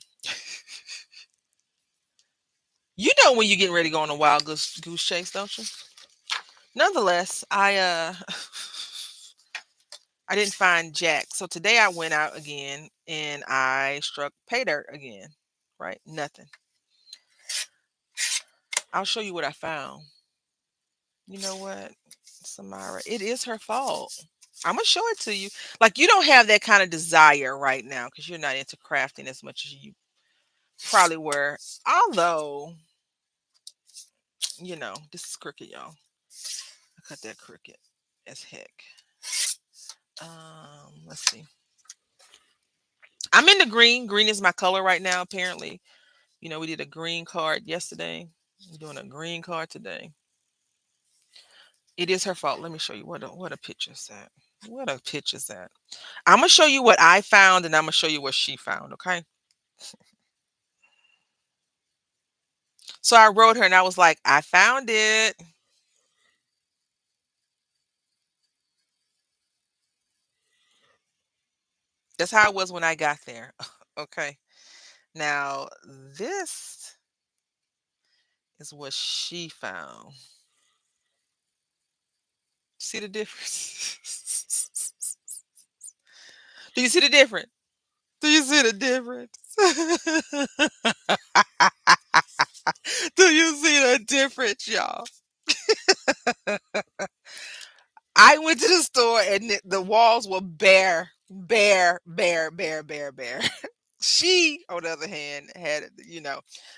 you know when you're getting ready to go on a wild goose chase, don't you? Nonetheless, I didn't find Jack. So today I went out again and I struck pay dirt again. Right? Nothing. I'll show you what I found. You know what, Samara? It is her fault. I'm gonna show it to you. Like you don't have that kind of desire right now because you're not into crafting as much as you probably were. Although, this is crooked, y'all. I cut that crooked as heck. Let's see. I'm in the green. Green is my color right now, apparently. We did a green card yesterday. I'm doing a green card today. It is her fault. Let me show you what a picture's at. What a picture's at. I'm gonna show you what I found, and I'm gonna show you what she found. Okay. So I wrote her, and I was like, I found it. That's how it was when I got there. Okay. Now this is what she found. See the difference? Do you see the difference? Do you see the difference? Do you see the difference, y'all? I went to the store and the walls were bare, bare, bare, bare, bare, bare. She, on the other hand,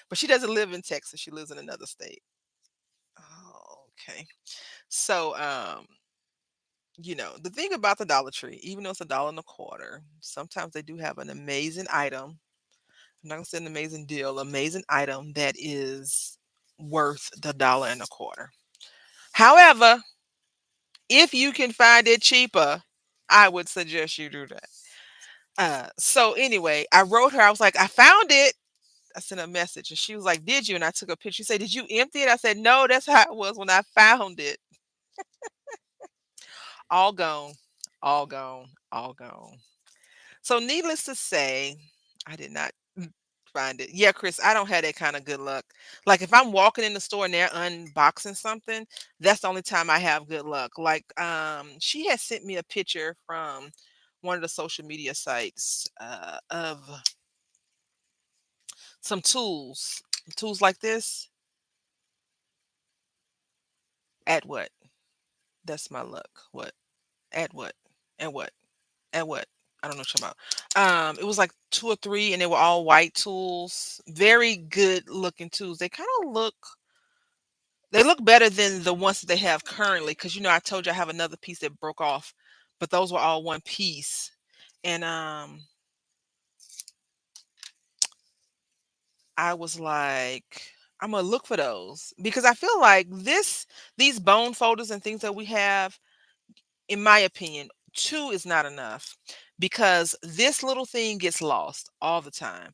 but she doesn't live in Texas. She lives in another state. Oh, okay. So, The thing about the Dollar Tree, even though it's a dollar and a quarter, sometimes they do have an amazing item. I'm not gonna say an amazing deal, amazing item that is worth the dollar and a quarter. However, if you can find it cheaper, I would suggest you do that. So anyway, I wrote her. I was like, I found it. I sent a message, and she was like, "Did you?" And I took a picture. She said, "Did you empty it?" I said, "No, that's how it was when I found it. All gone, all gone, all gone." So needless to say, I did not find it. Yeah, Chris, I don't have that kind of good luck. Like if I'm walking in the store and they're unboxing something, that's the only time I have good luck. Like she had sent me a picture from one of the social media sites of some tools like this. At what? That's my luck. What? At what? And what? At what? I don't know what you're talking about. It was like two or three, and they were all white tools. Very good looking tools. They look better than the ones that they have currently, because I told you I have another piece that broke off, but those were all one piece. And I was like, I'm gonna look for those because I feel like these bone folders and things that we have, in my opinion, two is not enough because this little thing gets lost all the time.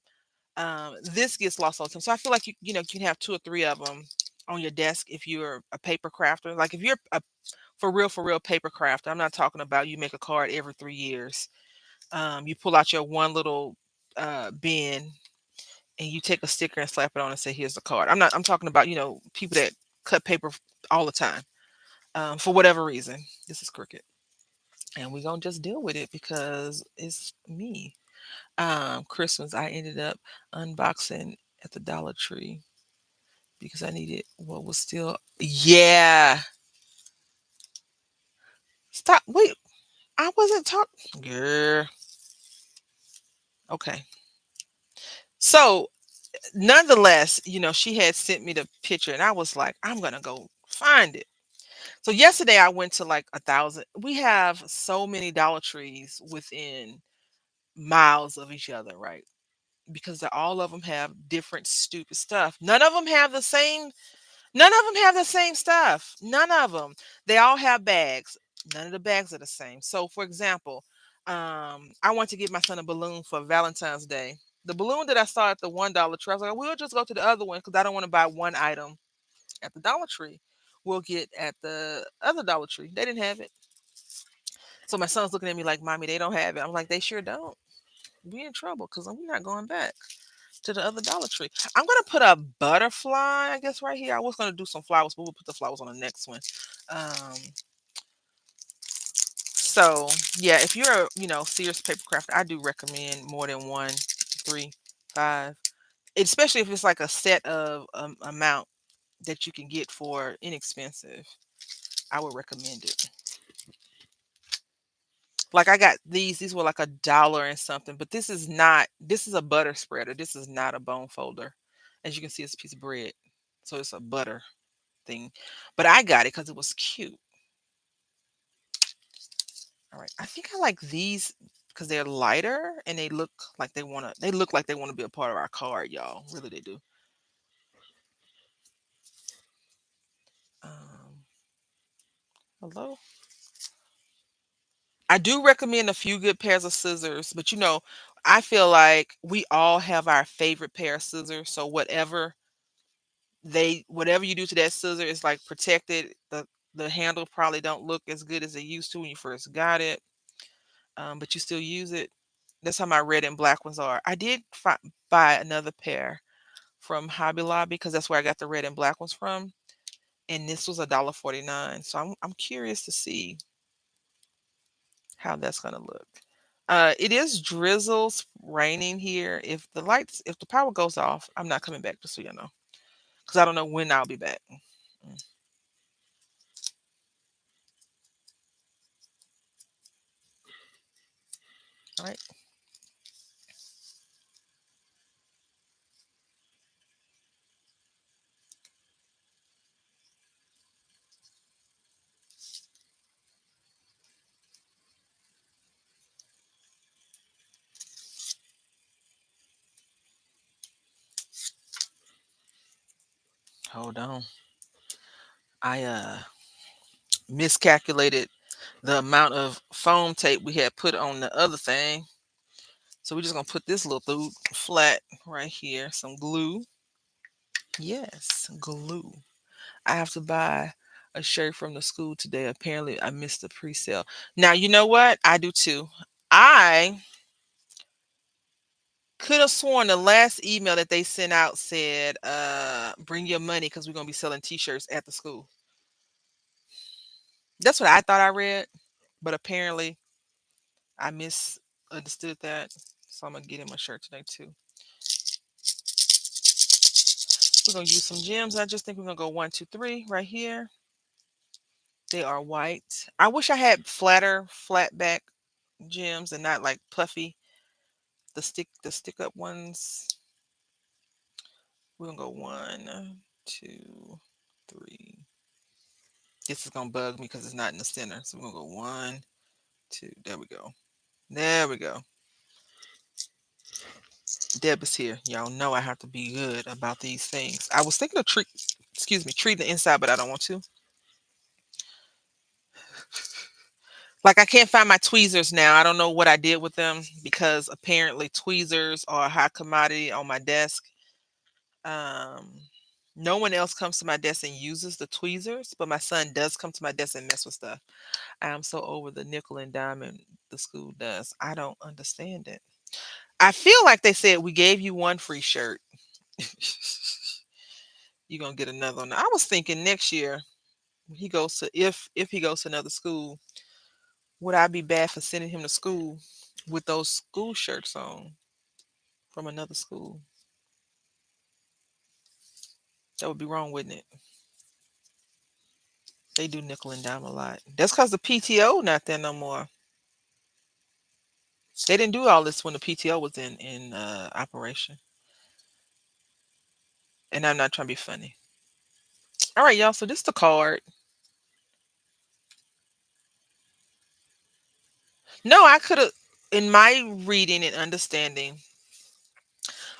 This gets lost all the time. So I feel like you can have two or three of them on your desk if you're a paper crafter. Like if you're a for real paper crafter, I'm not talking about you make a card every 3 years. You pull out your one little bin and you take a sticker and slap it on and say, "Here's the card." I'm talking about people that cut paper all the time for whatever reason. This is crooked, and we're gonna just deal with it because it's me. Christmas, I ended up unboxing at the Dollar Tree because I needed what was still. Yeah, stop. Wait, I wasn't talking. Girl. Okay. So, nonetheless, she had sent me the picture, and I was like, I'm gonna go find it. So yesterday I went to like 1,000. We have so many Dollar Trees within miles of each other, right? Because all of them have different stupid stuff. None of them have the same stuff. None of them. They all have bags. None of the bags are the same. So, for example, I want to give my son a balloon for Valentine's Day. The balloon that I saw at the $1 tree, I was like, we'll just go to the other one because I don't want to buy one item at the Dollar Tree. We'll get at the other Dollar Tree. They didn't have it. So my son's looking at me like, "Mommy, they don't have it." I'm like, "They sure don't. We in trouble because we're not going back to the other Dollar Tree." I'm gonna put a butterfly, I guess, right here. I was gonna do some flowers, but we'll put the flowers on the next one. Um, so yeah, if you're a serious paper crafter, I do recommend more than one, three, five, especially if it's like a set of amount that you can get for inexpensive. I would recommend it. Like I got these were like a dollar and something, but this is a butter spreader. This is not a bone folder. As you can see, it's a piece of bread. So it's a butter thing. But I got it because it was cute. All right. I think I like these because they're lighter and they look like they wanna be a part of our card, y'all. Really they do. Um, hello? I do recommend a few good pairs of scissors, but I feel like we all have our favorite pair of scissors. So whatever you do to that scissor is like protected. The handle probably don't look as good as it used to when you first got it, but you still use it. That's how my red and black ones are. I did buy another pair from Hobby Lobby because that's where I got the red and black ones from, and this was $1.49. So I'm curious to see how that's gonna look. It is drizzles raining here. If the power goes off, I'm not coming back, just so you know, because I don't know when I'll be back. Mm, all right. Hold on. I miscalculated the amount of foam tape we had put on the other thing. So we're just gonna put this little dude flat right here. Some glue. Yes, glue. I have to buy a shirt from the school today. Apparently, I missed the pre-sale. Now you know what? I do too. I could have sworn the last email that they sent out said, bring your money because we're gonna be selling t-shirts at the school. That's what I thought I read, but apparently I misunderstood that. So I'm gonna get him a shirt today too. We're gonna use some gems. I just think we're gonna go 1, 2, 3 right here. They are white. I wish I had flat back gems and not like puffy. The stick up ones. We're gonna go 1, 2, 3. This is gonna bug me because it's not in the center. So we're gonna go 1, 2. There we go. There we go. Deb is here. Y'all know I have to be good about these things. I was thinking of treating the inside, but I don't want to. Like I can't find my tweezers now. I don't know what I did with them because apparently tweezers are a high commodity on my desk. Um, no one else comes to my desk and uses the tweezers, but my son does come to my desk and mess with stuff. I am so over the nickel and diamond the school does. I don't understand it. I feel like they said we gave you one free shirt. You're gonna get another one. I was thinking next year he goes to if he goes to another school, would I be bad for sending him to school with those school shirts on from another school? That would be wrong, wouldn't it? They do nickel and dime a lot. That's because the PTO not there no more. They didn't do all this when the PTO was in operation. And I'm not trying to be funny. All right, y'all. So this is the card. No, I could have, in my reading and understanding,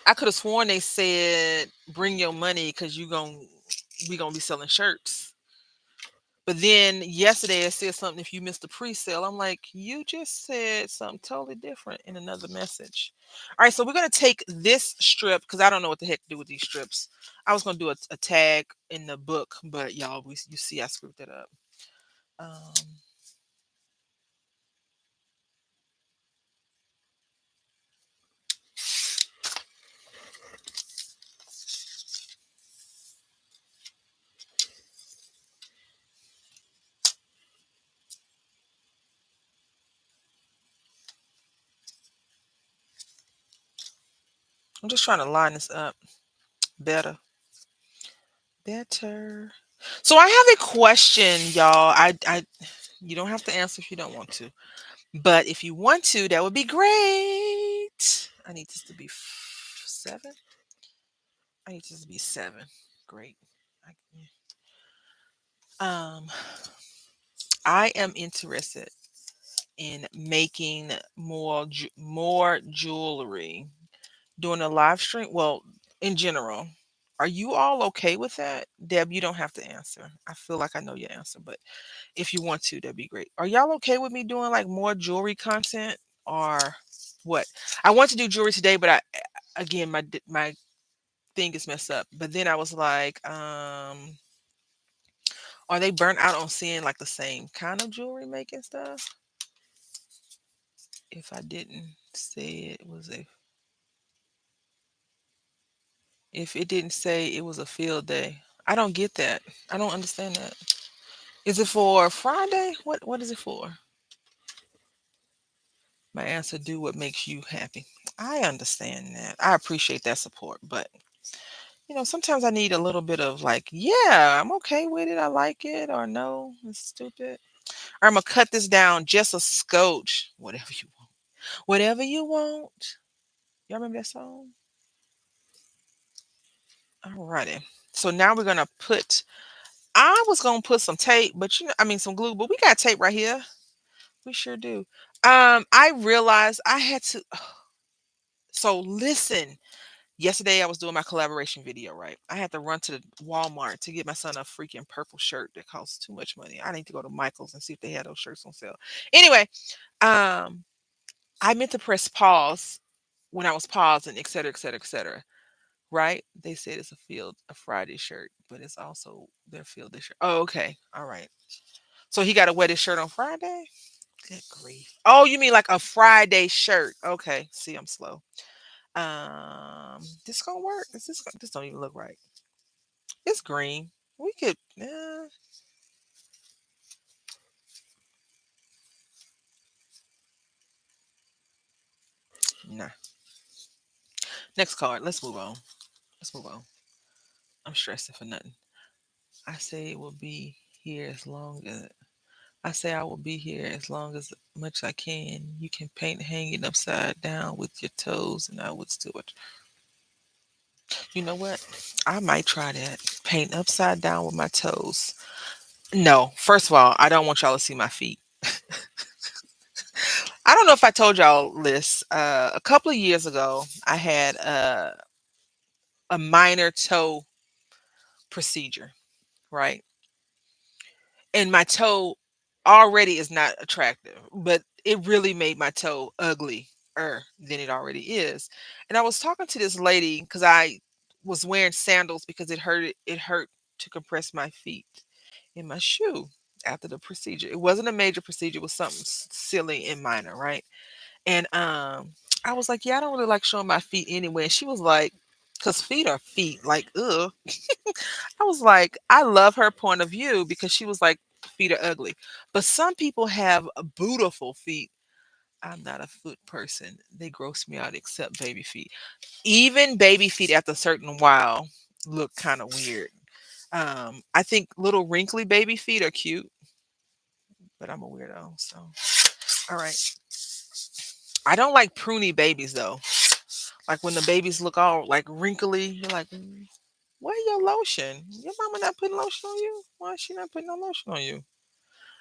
I could have sworn they said bring your money because we gonna be selling shirts. But then yesterday it said something if you missed the pre-sale. I'm like, you just said something totally different in another message. All right, so we're gonna take this strip because I don't know what the heck to do with these strips. I was gonna do a tag in the book, but y'all, you see, I screwed that up. Um, I'm just trying to line this up better, better. So I have a question, y'all. You don't have to answer if you don't want to. But if you want to, that would be great. I need this to be 7. I need this to be 7. Great. I, um, I am interested in making more jewelry doing a live stream. Well, in general, are you all okay with that? Deb, you don't have to answer. I feel like I know your answer, but if you want to, that'd be great. Are y'all okay with me doing like more jewelry content or what? I want to do jewelry today, but again my thing is messed up. But then I was like, are they burnt out on seeing like the same kind of jewelry making stuff? If I didn't say it was a if it didn't say it was a field day. I don't get that. I don't understand that. Is it for Friday? What is it for? My answer, do what makes you happy. I understand that. I appreciate that support, but sometimes I need a little bit of like, yeah, I'm okay with it. I like it, or no, it's stupid. Or I'm gonna cut this down just a scotch. Whatever you want. Whatever you want. Y'all remember that song? Alrighty. So now we're gonna put. I was gonna put some tape, but I mean some glue, but we got tape right here. We sure do. I realized I had to. So listen. Yesterday I was doing my collaboration video, right? I had to run to the Walmart to get my son a freaking purple shirt that costs too much money. I need to go to Michael's and see if they had those shirts on sale. Anyway, um, I meant to press pause when I was pausing, et cetera, et cetera, et cetera. Right? They said it's a Friday shirt, but it's also their field day shirt. Oh, okay. All right. So he got to wear this shirt on Friday? Good grief. Oh, you mean like a Friday shirt? Okay. See, I'm slow. This gonna work? This don't even look right. It's green. We could nah. Next card. Let's move on. Let's move on. I'm stressing for nothing. I say it will be here as long as I say I will be here as long as much I can. You can paint hanging upside down with your toes, and I would still. You know what? I might try that. Paint upside down with my toes. No, first of all, I don't want y'all to see my feet. I don't know if I told y'all this. A couple of years ago, I had a minor toe procedure, right? And my toe already is not attractive, but it really made my toe ugly than it already is. And I was talking to this lady because I was wearing sandals because it hurt to compress my feet in my shoe after the procedure. It wasn't a major procedure, it was something silly and minor, right? And I was like, yeah, I don't really like showing my feet anyway. And she was like, because feet are feet, like, ugh. I was like, I love her point of view because she was like, feet are ugly. But some people have beautiful feet. I'm not a foot person. They gross me out except baby feet. Even baby feet after a certain while look kind of weird. I think little wrinkly baby feet are cute, but I'm a weirdo. So, all right. I don't like pruny babies though. Like when the babies look all like wrinkly, you're like, where your lotion? Your mama not putting lotion on you? Why is she not putting no lotion on you?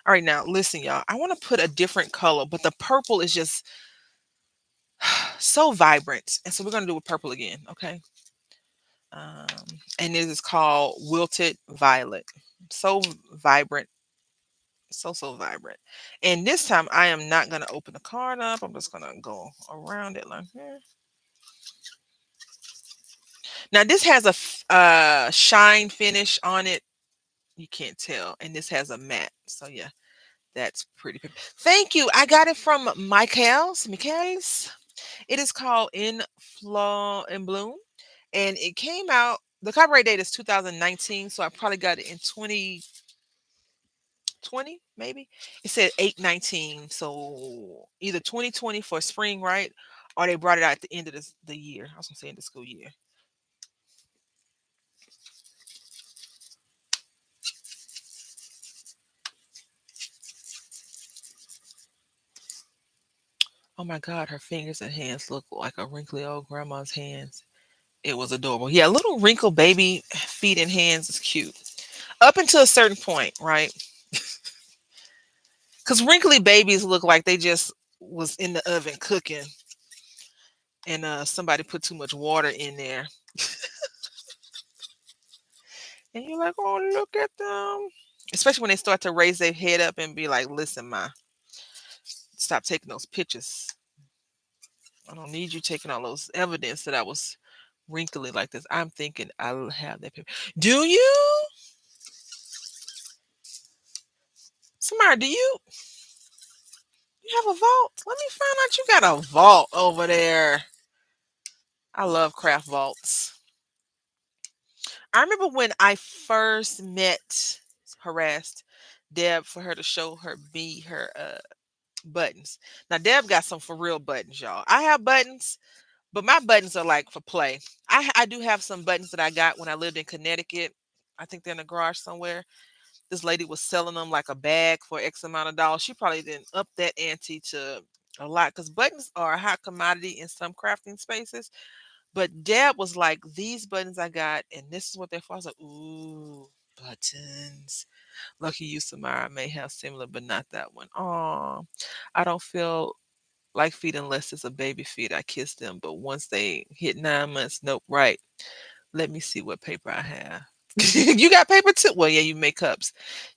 All right, now listen, y'all. I want to put a different color, but the purple is just so vibrant. And so we're gonna do a purple again, okay? Um, and this is called Wilted Violet. So vibrant, so vibrant. And this time I am not gonna open the card up. I'm just gonna go around it like here. Now this has a shine finish on it. You can't tell, and this has a matte. So yeah, that's pretty. Thank you. I got it from Michaels. Michaels. It is called In Flow in Bloom, and it came out. The copyright date is 2019, so I probably got it in 2020, maybe. It said 8/19, so either 2020 for spring, right? Or they brought it out at the end of the year. I was gonna say in the school year. Oh my God, her fingers and hands look like a wrinkly old grandma's hands. It was adorable. Yeah, little wrinkled baby feet and hands is cute. Up until a certain point, right? Because wrinkly babies look like they just was in the oven cooking and somebody put too much water in there. And you're like, oh, look at them. Especially when they start to raise their head up and be like, listen, ma, stop taking those pictures. I don't need you taking all those evidence that I was wrinkly like this. I'm thinking I'll have that picture. Do you? Samara, you have a vault? Let me find out you got a vault over there. I love craft vaults. I remember when I first met harassed Deb for her to show her buttons. Now Deb got some for real buttons, y'all. I have buttons, but my buttons are like for play. I do have some buttons that I got when I lived in Connecticut. I think they're in the garage somewhere. This lady was selling them like a bag for X amount of dollars. She probably didn't up that ante to a lot because buttons are a hot commodity in some crafting spaces. But Dad was like, these buttons I got, and this is what they're for. I was like, ooh, buttons. Lucky you, Samara, may have similar, but not that one. Oh, I don't feel. Like feet unless it's a baby feet. I kiss them, but once they hit 9 months, nope. Right. Let me see what paper I have. You got paper too? Well, yeah, you make cups.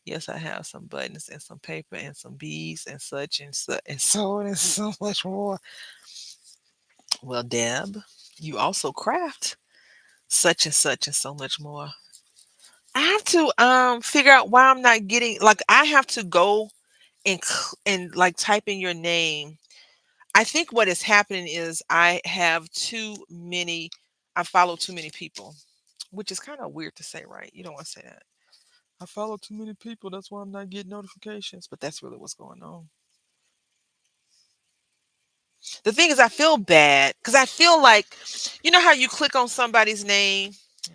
Yes, I have some buttons and some paper and some beads and such and so on and so much more. Well, Deb, you also craft such and so much more. I have to figure out why I'm not getting, like, I have to go and like type in your name. I think what is happening is I follow too many people, which is kind of weird to say, right? You don't want to say that. I follow too many people. That's why I'm not getting notifications. But that's really what's going on. The thing is, I feel bad because I feel like, you know how you click on somebody's name,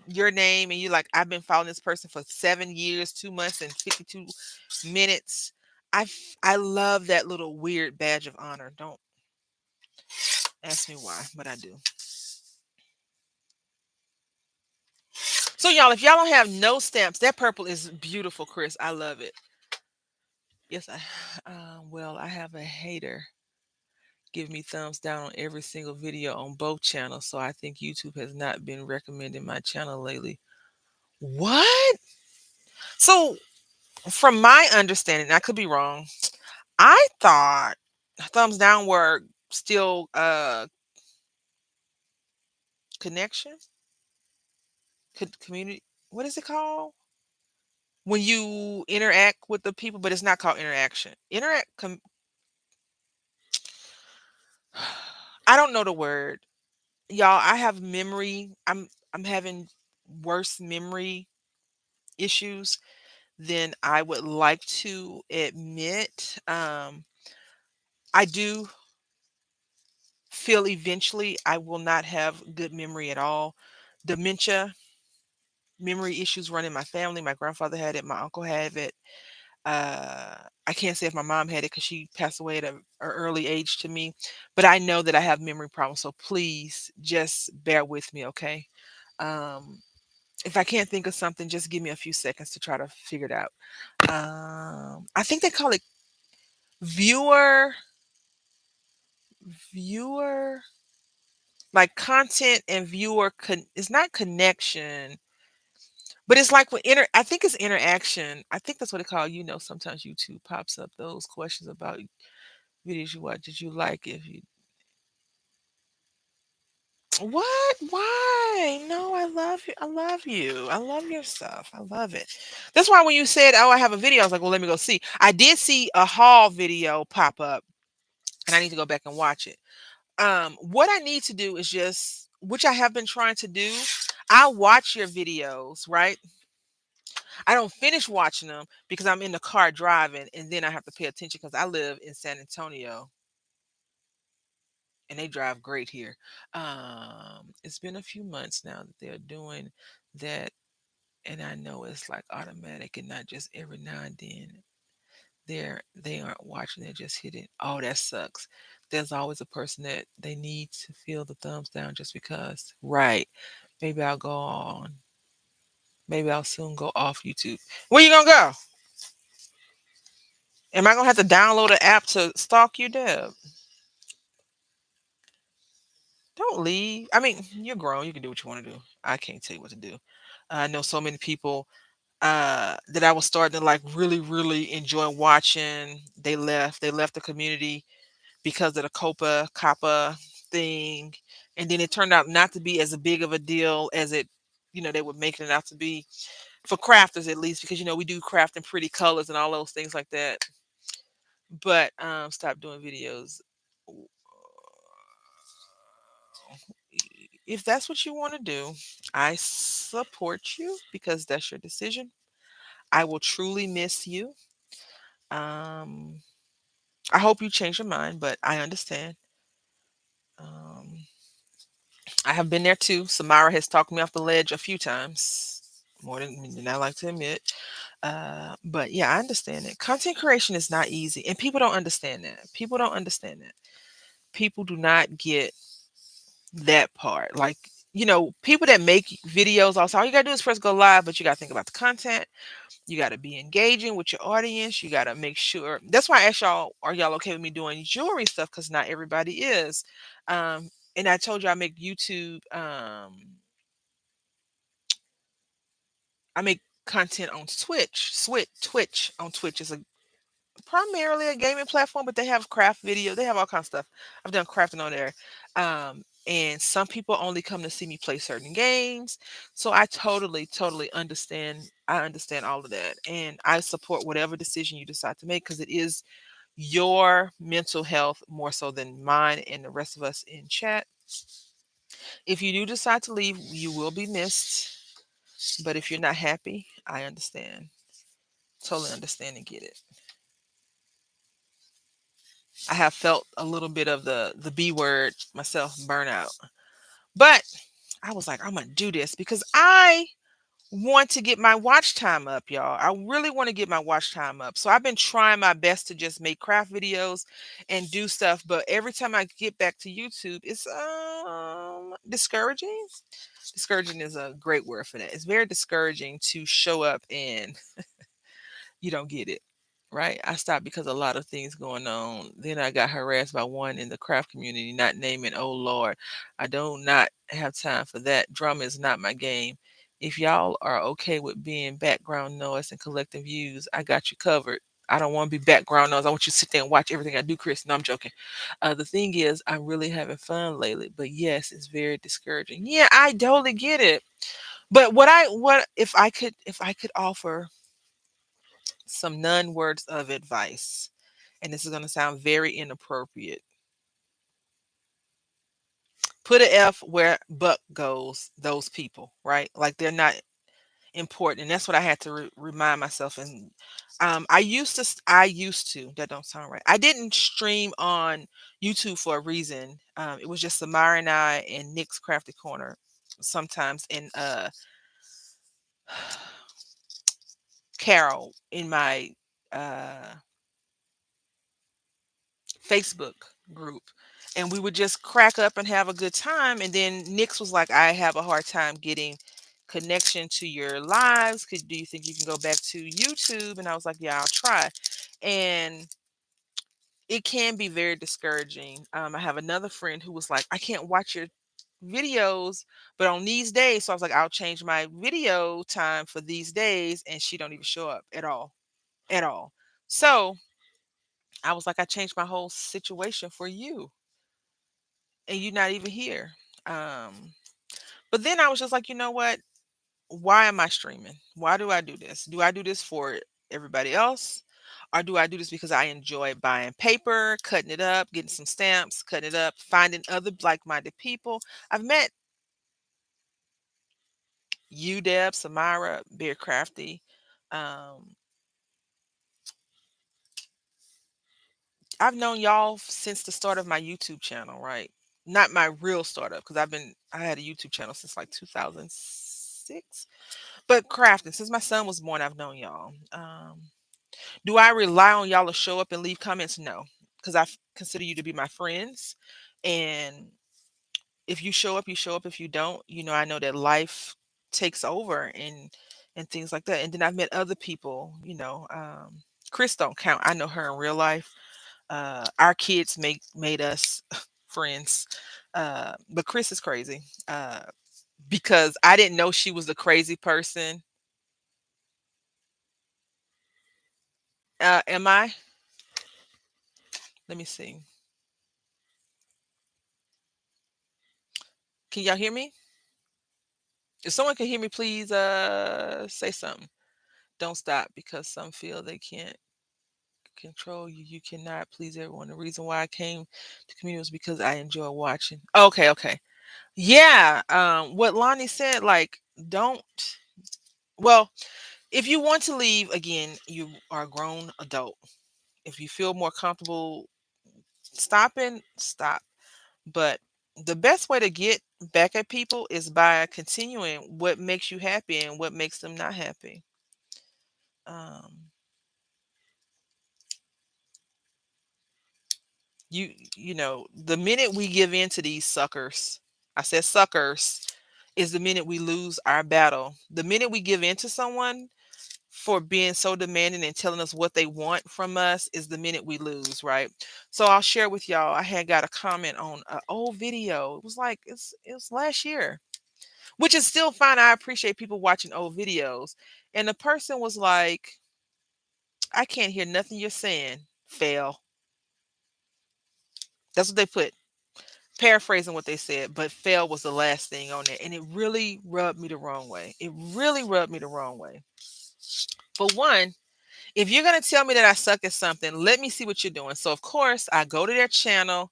your name, and you're like, I've been following this person for 7 years, 2 months, and 52 minutes. I love that little weird badge of honor. Don't ask me why, but I do. So y'all, if y'all don't have no stamps, that purple is beautiful, Chris. I love it. Yes, I have a hater give me thumbs down on every single video on both channels, so I think YouTube has not been recommending my channel lately. What? So, from my understanding, I could be wrong. I thought thumbs down were still connection, community. What is it called? When you interact with the people, but it's not called interaction. I don't know the word. Y'all, I have memory. I'm having worse memory issues than I would like to admit. I do feel eventually I will not have good memory at all. Dementia, memory issues run in my family. My grandfather had it. My uncle had it. I can't say if my mom had it because she passed away at an early age to me, but I know that I have memory problems. So please just bear with me, okay? Um, if I can't think of something, just give me a few seconds to try to figure it out. I think they call it viewer, viewer, like content and viewer. It's not connection, but it's like I think it's interaction. I think that's what they call. Sometimes YouTube pops up those questions about videos you watch. Did you like if you what? Why? No, I love you. I love you. I love your stuff. I love it. That's why when you said, "Oh, I have a video," I was like, "Well, let me go see." I did see a haul video pop up, and I need to go back and watch it. What I need to do is just, which I have been trying to do. I watch your videos, right? I don't finish watching them because I'm in the car driving, and then I have to pay attention because I live in San Antonio and they drive great here. It's been a few months now that they're doing that, and I know it's like automatic and not just every now and then. They aren't watching, they're just hitting. Oh, that sucks. There's always a person that they need to feel the thumbs down just because. Right. Maybe I'll go on. Maybe I'll soon go off YouTube. Where you gonna go? Am I gonna have to download an app to stalk you, Deb? Don't leave. I mean, you're grown. You can do what you want to do. I can't tell you what to do. I know so many people that I was starting to like really, really enjoy watching. They left the community because of the Copa Kappa thing. And then it turned out not to be as big of a deal as they were making it out to be for crafters, at least, because we do craft in pretty colors and all those things like that. But stop doing videos. If that's what you want to do, I support you because that's your decision. I will truly miss you. Um, I hope you change your mind, but I understand. Um, I have been there too. Samara has talked me off the ledge a few times, more than I like to admit. But yeah, I understand it. Content creation is not easy, and people don't understand that. People don't understand that. People do not get that part. Like, people that make videos also, all you gotta do is press go live, but you gotta think about the content. You gotta be engaging with your audience. You gotta make sure. That's why I asked y'all, are y'all okay with me doing jewelry stuff? Because not everybody is. And I told you I make YouTube. I make content on Twitch on Twitch is a primarily a gaming platform, but they have craft video. They have all kinds of stuff. I've done crafting on there. And some people only come to see me play certain games. So I totally understand. I understand all of that. And I support whatever decision you decide to make because it is your mental health more so than mine and the rest of us in chat. If you do decide to leave, you will be missed. But if you're not happy, I understand. Totally understand and get it. I have felt a little bit of the B word myself, burnout. But I was like, I'm gonna do this because I want to get my watch time up, y'all. I really want to get my watch time up. So I've been trying my best to just make craft videos and do stuff, but every time I get back to YouTube, it's discouraging. Discouraging is a great word for that. It's very discouraging to show up and you don't get it. Right? I stopped because a lot of things going on. Then I got harassed by one in the craft community, not naming, oh Lord. I do not have time for that. Drama is not my game. If y'all are okay with being background noise and collecting views, I got you covered. I don't want to be background noise. I want you to sit there and watch everything I do, Chris. No, I'm joking. The thing is, I'm really having fun lately. But yes, it's very discouraging. Yeah, I totally get it. But what if I could offer some non words of advice, and this is going to sound very inappropriate. Put an F where Buck goes, those people, right? Like they're not important. And that's what I had to remind myself. And that don't sound right. I didn't stream on YouTube for a reason. It was just Samara and I and Nick's Crafty Corner sometimes, and Carol in my uh Facebook group, and we would just crack up and have a good time. And then Nix was like, "I have a hard time getting connection to your lives. Do you think you can go back to YouTube?" And I was like, "Yeah, I'll try." And it can be very discouraging. I have another friend who was like, "I can't watch your videos, but on these days," so I was like, "I'll change my video time for these days," and she don't even show up at all, at all. So I was like, "I changed my whole situation for you, and you're not even here." But then I was just like, you know what? Why am I streaming? Why do I do this? Do I do this for everybody else? Or do I do this because I enjoy buying paper, cutting it up, getting some stamps, cutting it up, finding other like minded people? I've met you, Deb, Samara, Beer Crafty. Um, I've known y'all since the start of my YouTube channel, right? Not my real startup, because I had a YouTube channel since like 2006. But crafting, since my son was born, I've known y'all. Do I rely on y'all to show up and leave comments? No, because consider you to be my friends. And if you show up, you show up. If you don't, I know that life takes over and things like that. And then I've met other people. Chris don't count. I know her in real life. Our kids made us friends. But Chris is crazy. Because I didn't know she was the crazy person. Am I? Let me see. Can y'all hear me? If someone can hear me, please say something. Don't stop because some feel they can't control you. You cannot please everyone. The reason why I came to community was because I enjoy watching. Okay, okay. Yeah. What Lonnie said, like, don't well, if you want to leave again, you are a grown adult. If you feel more comfortable stopping, stop. But the best way to get back at people is by continuing what makes you happy and what makes them not happy. Um, the minute we give in to these suckers, I said suckers, is the minute we lose our battle. The minute we give in to someone for being so demanding and telling us what they want from us is the minute we lose, right? So I'll share with y'all. I had got a comment on an old video. It was like it was last year, which is still fine. I appreciate people watching old videos. And the person was like, I can't hear nothing you're saying. Fail. That's what they put. Paraphrasing what they said, but fail was the last thing on there. And it really rubbed me the wrong way. It really rubbed me the wrong way. For one, if you're going to tell me that I suck at something, let me see what you're doing. So, of course, I go to their channel.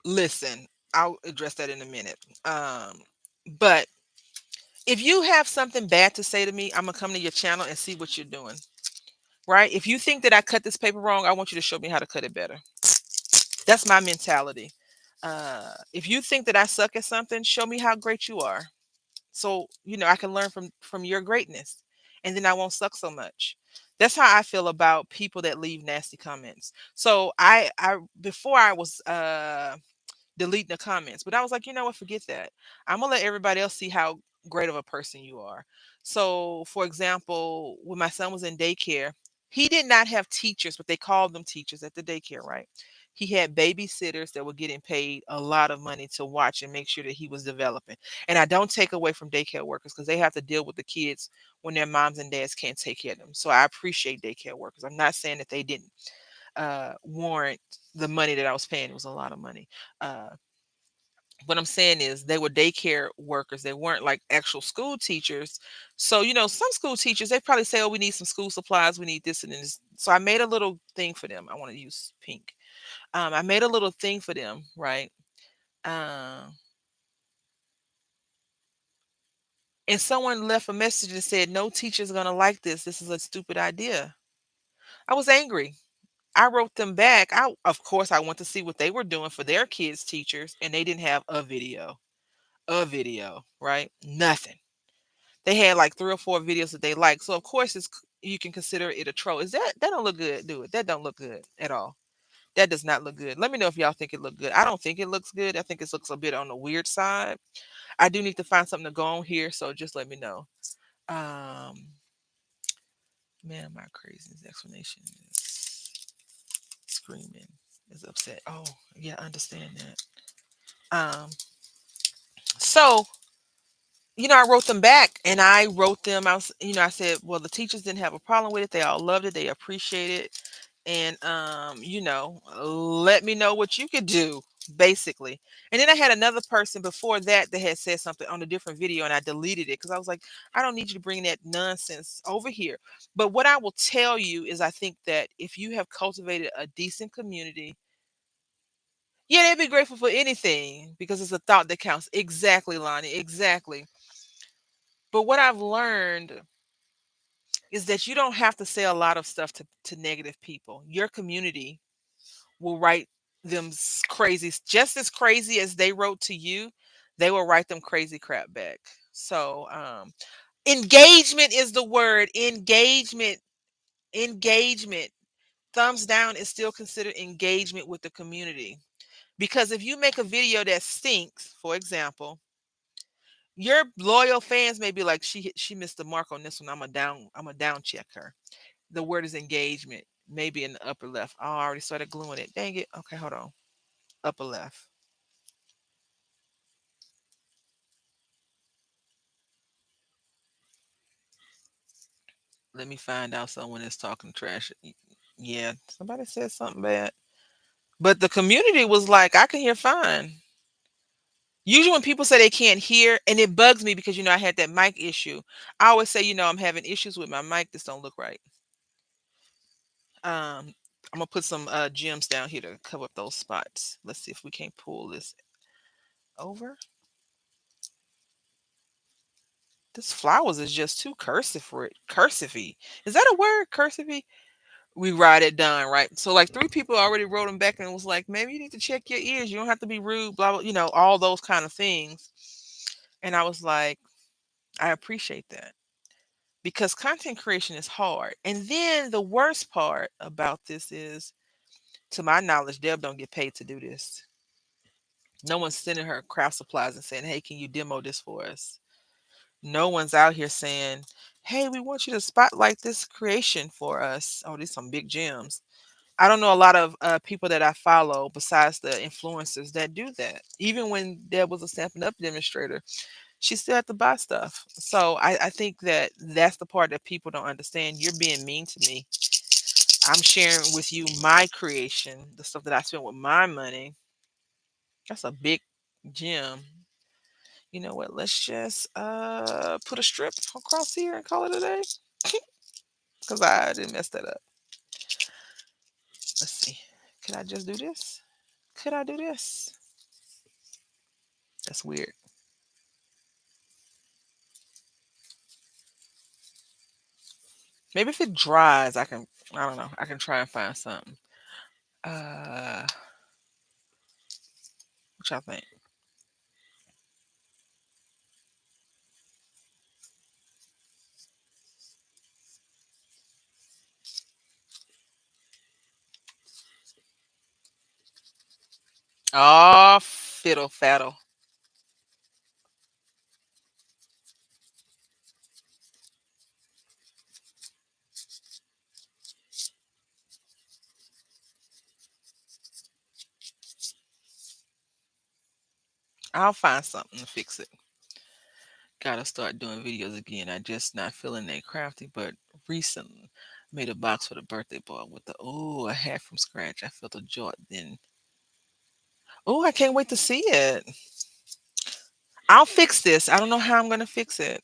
Listen, I'll address that in a minute. But if you have something bad to say to me, I'm going to come to your channel and see what you're doing. Right? If you think that I cut this paper wrong, I want you to show me how to cut it better. That's my mentality. If you think that I suck at something, show me how great you are. So, I can learn from your greatness, and then I won't suck so much. That's how I feel about people that leave nasty comments. So I before I was deleting the comments. But I was like, you know what? Forget that. I'm gonna let everybody else see how great of a person you are. So, for example, when my son was in daycare, he did not have teachers, but they called them teachers at the daycare, right? He had babysitters that were getting paid a lot of money to watch and make sure that he was developing. And I don't take away from daycare workers because they have to deal with the kids when their moms and dads can't take care of them. So I appreciate daycare workers. I'm not saying that they didn't warrant the money that I was paying. It was a lot of money. Uh, what I'm saying is they were daycare workers. They weren't like actual school teachers. So, some school teachers, they probably say, oh, we need some school supplies. We need this and this. So I made a little thing for them. I want to use pink. I made a little thing for them, right? Um, and someone left a message and said, no teacher's going to like this. This is a stupid idea. I was angry. I wrote them back. Of course, I went to see what they were doing for their kids' teachers, and they didn't have a video, right? Nothing. They had like 3 or 4 videos that they liked. So of course you can consider it a troll. That don't look good, do it. That don't look good at all. That does not look good. Let me know if y'all think it look good. I don't think it looks good. I think it looks a bit on the weird side. I do need to find something to go on here, so just let me know. Um Man, my crazy explanation is screaming is upset. Oh, yeah, I understand that. So I wrote them back and I wrote them. I said, well, the teachers didn't have a problem with it. They all loved it. They appreciate it. And, let me know what you could do, basically. And then I had another person before that had said something on a different video and I deleted it because I was like, I don't need you to bring that nonsense over here. But what I will tell you is I think that if you have cultivated a decent community, yeah, they'd be grateful for anything because it's a thought that counts. Exactly, Lonnie. Exactly. But what I've learned is that you don't have to say a lot of stuff to negative people. Your community will write them crazy, just as crazy as they wrote to you. They will write them crazy crap back. So, engagement is the word. Engagement. Engagement. Thumbs down is still considered engagement with the community. Because if you make a video that stinks, for example, your loyal fans may be like, she missed the mark on this one. I'm a down check her. The word is engagement. Maybe in the upper left. Oh, I already started gluing it. Dang it. Okay, hold on. Upper left. Let me find out someone is talking trash. Yeah, somebody said something bad. But the community was like, I can hear fine. Usually when people say they can't hear, and it bugs me because I had that mic issue. I always say, I'm having issues with my mic. This don't look right. I'm gonna put some gems down here to cover up those spots. Let's see if we can pull this over. This flowers is just too cursive for it. Cursive-y. Is that a word? Cursive-y? We write it down, right? So like 3 people already wrote them back and was like, maybe you need to check your ears. You don't have to be rude, blah, blah, all those kind of things. And I was like, I appreciate that because content creation is hard. And then the worst part about this is, to my knowledge, Deb don't get paid to do this. No one's sending her craft supplies and saying, hey, can you demo this for us? No one's out here saying, hey, we want you to spotlight this creation for us. Oh, these some big gems. I don't know a lot of people that I follow besides the influencers that do that. Even when there was a Stampin' Up demonstrator, she still had to buy stuff. So I think that that's the part that people don't understand. You're being mean to me. I'm sharing with you my creation, the stuff that I spent with my money. That's a big gem. You know what? Let's just put a strip across here and call it a day. Because I didn't mess that up. Let's see. Could I just do this? Could I do this? That's weird. Maybe if it dries, I don't know. I can try and find something. Uh what y'all think? Oh, fiddle faddle. I'll find something to fix it. Gotta start doing videos again. I just not feeling that crafty, but recently made a box for the birthday boy with the a hat from scratch. I felt a joy then. Oh, I can't wait to see it. I'll fix this. I don't know how I'm gonna fix it,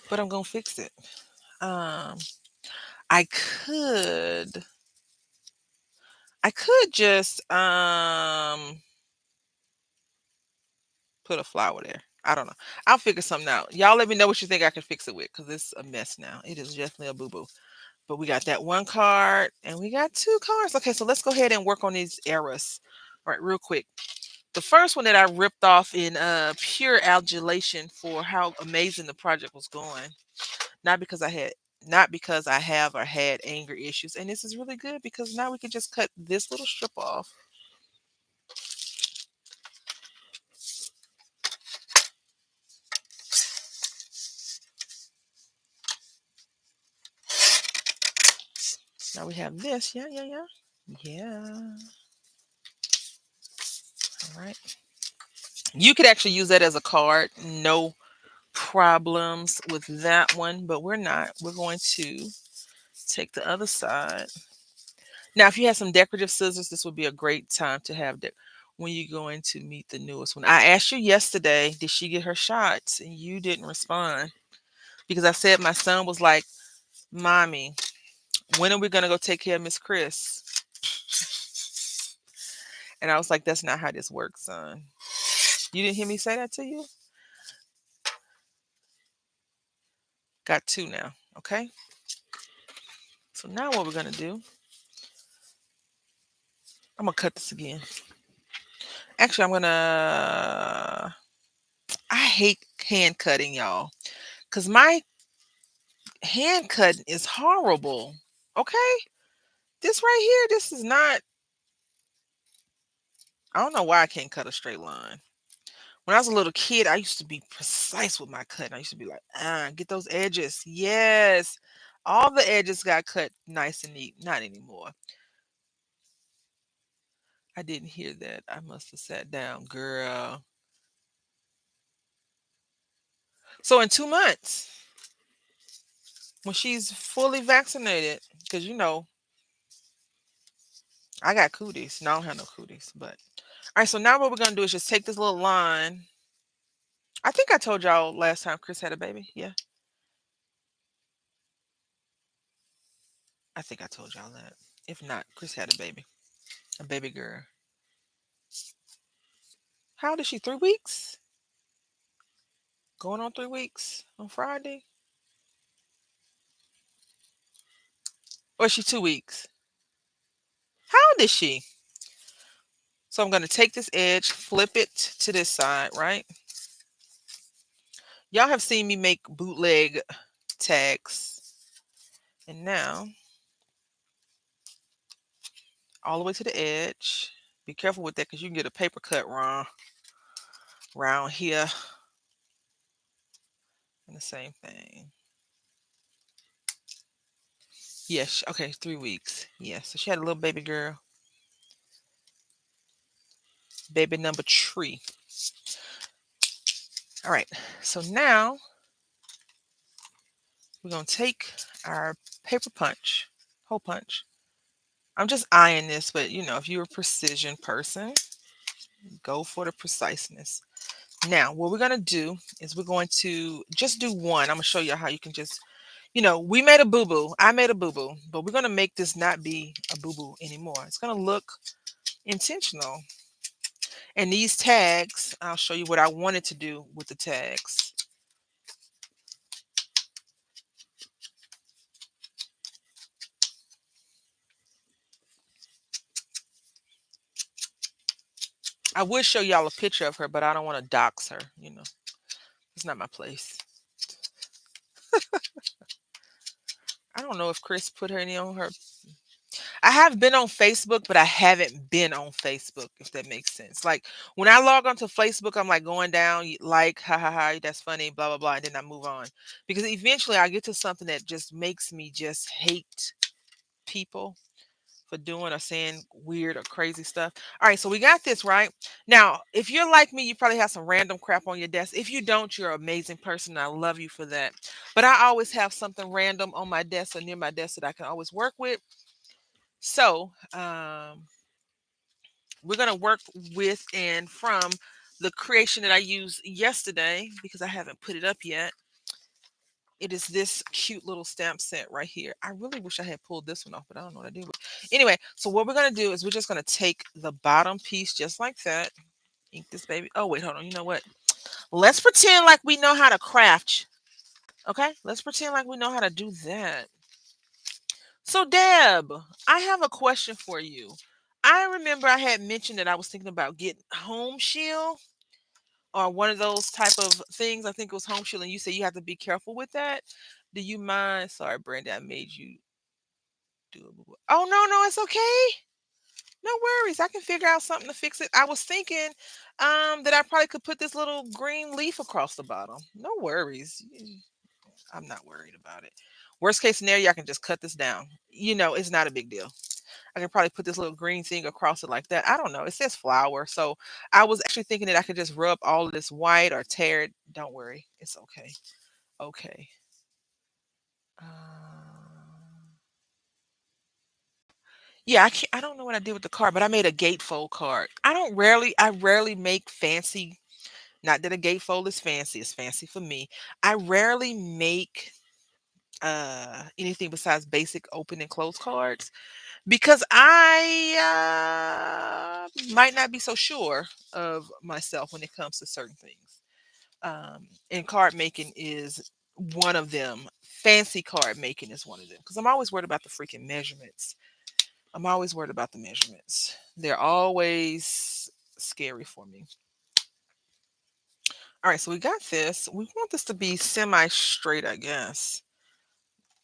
but I'm gonna fix it. Um, I could, I could just put a flower there. I don't know. I'll figure something out. Y'all let me know what you think I can fix it with, because it's a mess now. It is definitely a boo boo. But we got that one card and we got two cards. Okay, so let's go ahead and work on these errors. All right, real quick. The first one that I ripped off in pure adulation for how amazing the project was going. Not because I had not because I have or had anger issues. And this is really good because now we can just cut this little strip off. Now we have this. Yeah, yeah, yeah. Yeah. All right. You could actually use that as a card. No problems with that one, but we're not. We're going to take the other side. Now, if you have some decorative scissors, this would be a great time to have that when you're going to meet the newest one. I asked you yesterday, did she get her shots? And you didn't respond because I said my son was like, Mommy, when are we going to go take care of Miss Chris? And I was like, that's not how this works, son. You didn't hear me say that to you? Got two now. Okay. So now what we're going to do, I'm going to cut this again. Actually, I hate hand cutting, y'all, because my hand cutting is horrible. Okay? This right here, this is not, I don't know why I can't cut a straight line. When I was a little kid, I used to be precise with my cutting. I used to be like, get those edges. Yes. All the edges got cut nice and neat. Not anymore. I didn't hear that. I must have sat down, girl. So in 2 months, when she's fully vaccinated, because I got cooties. No, I don't have no cooties. But all right, so now what we're gonna do is just take this little line. I think I told y'all last time Chris had a baby. Yeah, I think I told y'all that. If not, Chris had a baby girl. How old is she? 3 weeks? Going on 3 weeks on Friday? Or is she 2 weeks? How old is she? So I'm gonna take this edge, flip it to this side, right? Y'all have seen me make bootleg tags. And now all the way to the edge. Be careful with that because you can get a paper cut wrong around here. And the same thing. Yes. Okay. 3 weeks. Yes. So she had a little baby girl. Baby number 3. All right. So now we're going to take our paper punch, hole punch. I'm just eyeing this, but if you're a precision person, go for the preciseness. Now, what we're going to do is we're going to just do one. I'm going to show you how you can just, we made a boo-boo. I made a boo-boo, but we're going to make this not be a boo-boo anymore. It's going to look intentional. And these tags, I'll show you what I wanted to do with the tags. I would show y'all a picture of her, but I don't want to dox her. It's not my place. I don't know if Chris put her any on her. I have been on Facebook, but I haven't been on Facebook, if that makes sense. Like when I log onto Facebook, I'm like going down, like, ha ha ha, that's funny, blah, blah, blah. And then I move on. Because eventually I get to something that just makes me just hate people for doing or saying weird or crazy stuff. All right, so we got this right. Now, if you're like me, you probably have some random crap on your desk. If you don't, you're an amazing person. And I love you for that. But I always have something random on my desk or near my desk that I can always work with. So we're going to work with and from the creation that I used yesterday because I haven't put it up yet. It is this cute little stamp set right here. I really wish I had pulled this one off, but I don't know what I did with it. Anyway, so what we're going to do is we're just going to take the bottom piece just like that. Ink this baby. Oh, wait, hold on. You know what? Let's pretend like we know how to craft. Okay? Let's pretend like we know how to do that. So, Deb, I have a question for you. I remember I had mentioned that I was thinking about getting Home Shield or one of those type of things. I think it was Home Shield, and you said you have to be careful with that. Do you mind? Sorry, Brenda, I made you do it. Oh no, it's okay. No worries. I can figure out something to fix it. I was thinking that I probably could put this little green leaf across the bottom. No worries. I'm not worried about it. Worst case scenario, I can just cut this down. It's not a big deal. I can probably put this little green thing across it like that. I don't know. It says flower. So I was actually thinking that I could just rub all of this white or tear it. Don't worry. It's okay. Okay. Yeah, I don't know what I did with the card, but I made a gatefold card. I rarely make fancy, not that a gatefold is fancy, it's fancy for me. I rarely make anything besides basic open and close cards because I might not be so sure of myself when it comes to certain things. And card making is one of them. Fancy card making is one of them because I'm always worried about the freaking measurements. I'm always worried about the measurements. They're always scary for me. All right, so we got this. We want this to be semi straight, I guess.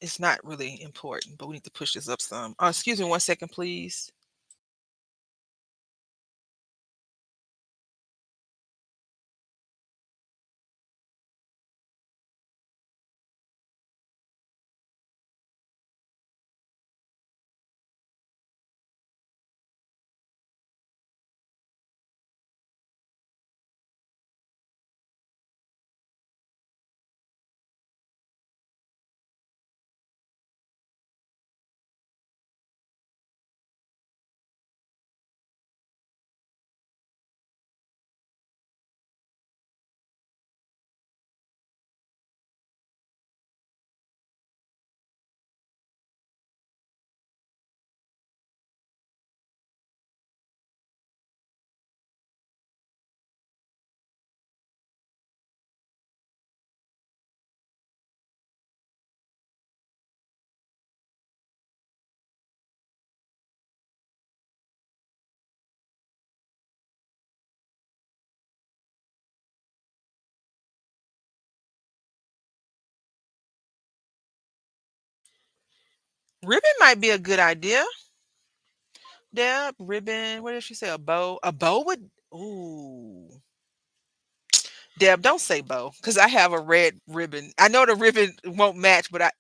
It's not really important, but we need to push this up some. Oh, excuse me 1 second, please. Ribbon might be a good idea. Deb, ribbon. What did she say? A bow. A bow would. Ooh. Deb, don't say bow because I have a red ribbon. I know the ribbon won't match, but I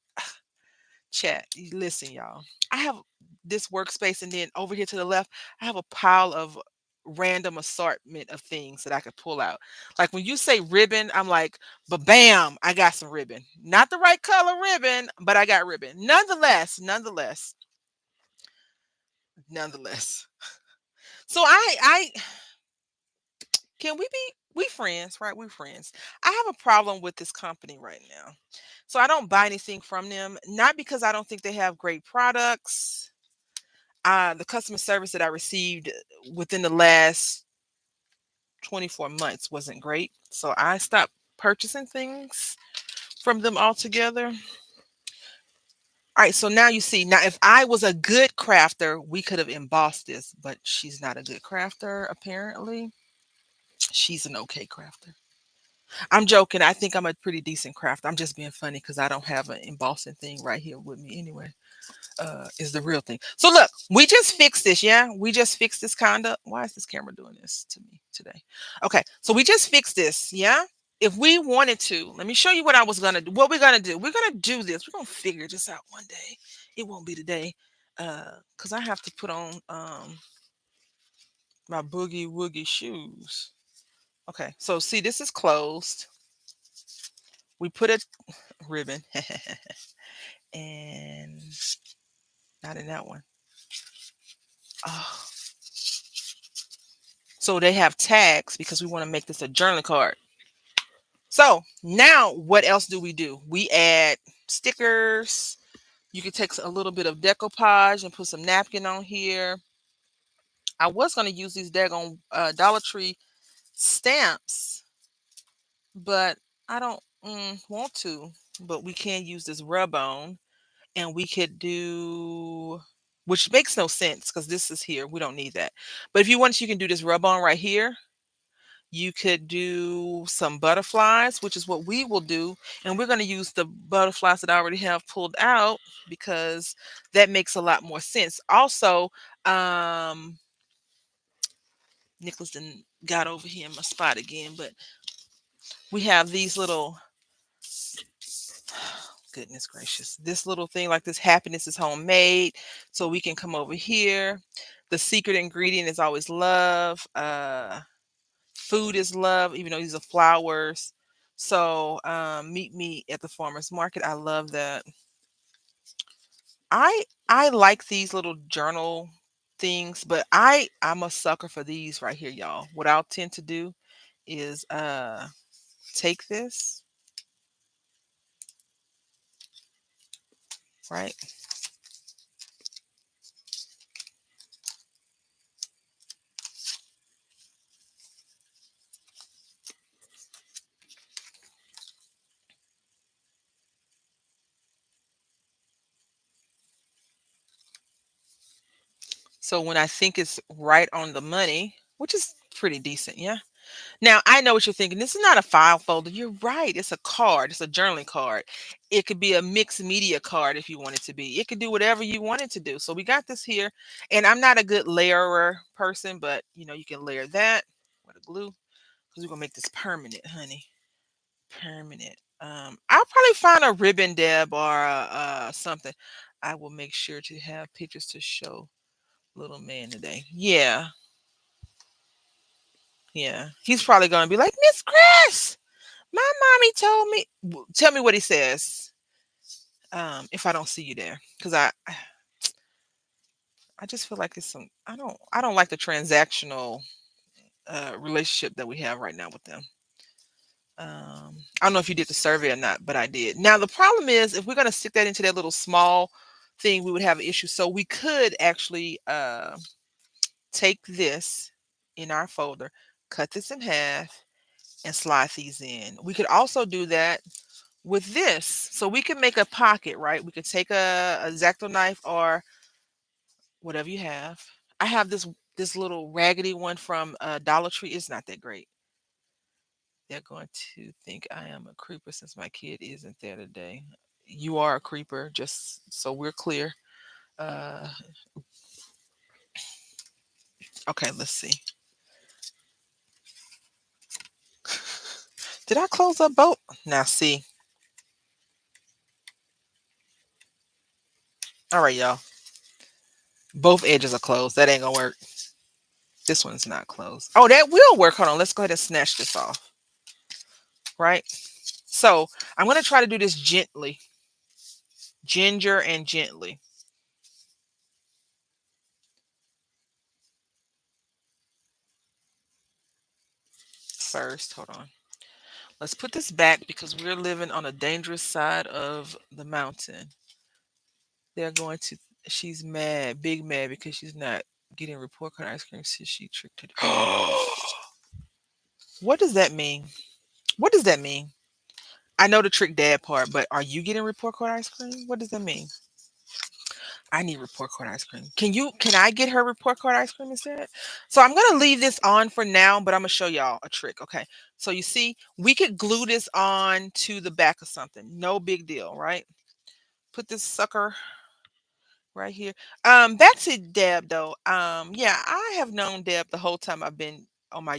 chat. Listen, y'all. I have this workspace, and then over here to the left, I have a pile of random assortment of things that I could pull out. Like when you say ribbon, I'm like, but bam, I got some ribbon. Not the right color ribbon, but I got ribbon. Nonetheless. So I can we friends, right? We friends. I have a problem with this company right now. So I don't buy anything from them, not because I don't think they have great products. The customer service that I received within the last 24 months wasn't great. So I stopped purchasing things from them altogether. All right, so now you see. Now, if I was a good crafter, we could have embossed this, but she's not a good crafter, apparently. She's an okay crafter. I'm joking. I think I'm a pretty decent crafter. I'm just being funny because I don't have an embossing thing right here with me anyway. Is the real thing. So look, we just fixed this, yeah? We just fixed this conduct. Why is this camera doing this to me today? Okay, so we just fixed this, yeah? If we wanted to, let me show you what I was gonna do. What we're gonna do. We're gonna do this. We're gonna figure this out one day. It won't be today. Because I have to put on my boogie woogie shoes. Okay, so see, this is closed. We put a ribbon and not in that one. Oh, so they have tags because we want to make this a journaling card. So now what else do? We add stickers. You could take a little bit of decoupage and put some napkin on here. I was going to use these daggone Dollar Tree stamps, but I don't want to. But we can use this rub on, and we could do, which makes no sense because this is here. We don't need that. But if you want, you can do this rub on right here. You could do some butterflies, which is what we will do. And we're going to use the butterflies that I already have pulled out because that makes a lot more sense. Also, um, Nicholas didn't got over here in my spot again, but we have these little, goodness gracious, this little thing like this, happiness is homemade. So we can come over here. The secret ingredient is always love. Food is love, even though these are flowers. So meet me at the farmers market. I love that. I like these little journal things, but I'm a sucker for these right here, y'all. What I'll tend to do is take this, right? So when I think it's right on the money, which is pretty decent, yeah. Now, I know what you're thinking. This is not a file folder. You're right. It's a card. It's a journaling card. It could be a mixed media card if you want it to be. It could do whatever you want it to do. So we got this here. And I'm not a good layerer person, but you can layer that with a glue because we're gonna make this permanent, honey. Permanent. I'll probably find a ribbon, Deb, or something. I will make sure to have pictures to show little man today. Yeah, yeah. He's probably gonna be like, Miss Chris. My mommy told me. Tell me what he says. If I don't see you there, because I just feel like it's some. I don't like the transactional relationship that we have right now with them. I don't know if you did the survey or not, but I did. Now the problem is if we're gonna stick that into that little small thing, we would have an issue. So we could actually take this in our folder, cut this in half, and slide these in. We could also do that with this. So we can make a pocket, right? We could take a X-Acto knife or whatever you have. I have this little raggedy one from Dollar Tree. It's not that great. They're going to think I am a creeper since my kid isn't there today. You are a creeper, just so we're clear. Uh, Okay, let's see. Did I close up both? Now see. All right, y'all. Both edges are closed. That ain't gonna work. This one's not closed. Oh, that will work. Hold on. Let's go ahead and snatch this off. Right? So I'm gonna try to do this gently. Ginger and gently. First, hold on. Let's put this back because we're living on a dangerous side of the mountain. They're going to. She's mad, big mad, because she's not getting report card ice cream since she tricked her. What does that mean? What does that mean? I know the trick dad part, but are you getting report card ice cream? What does that mean? I need report card ice cream. Can I get her report card ice cream instead? So I'm gonna leave this on for now, but I'm gonna show y'all a trick. Okay. So you see, we could glue this on to the back of something. No big deal, right? Put this sucker right here. Back to Deb though. Yeah, I have known Deb the whole time I've been on my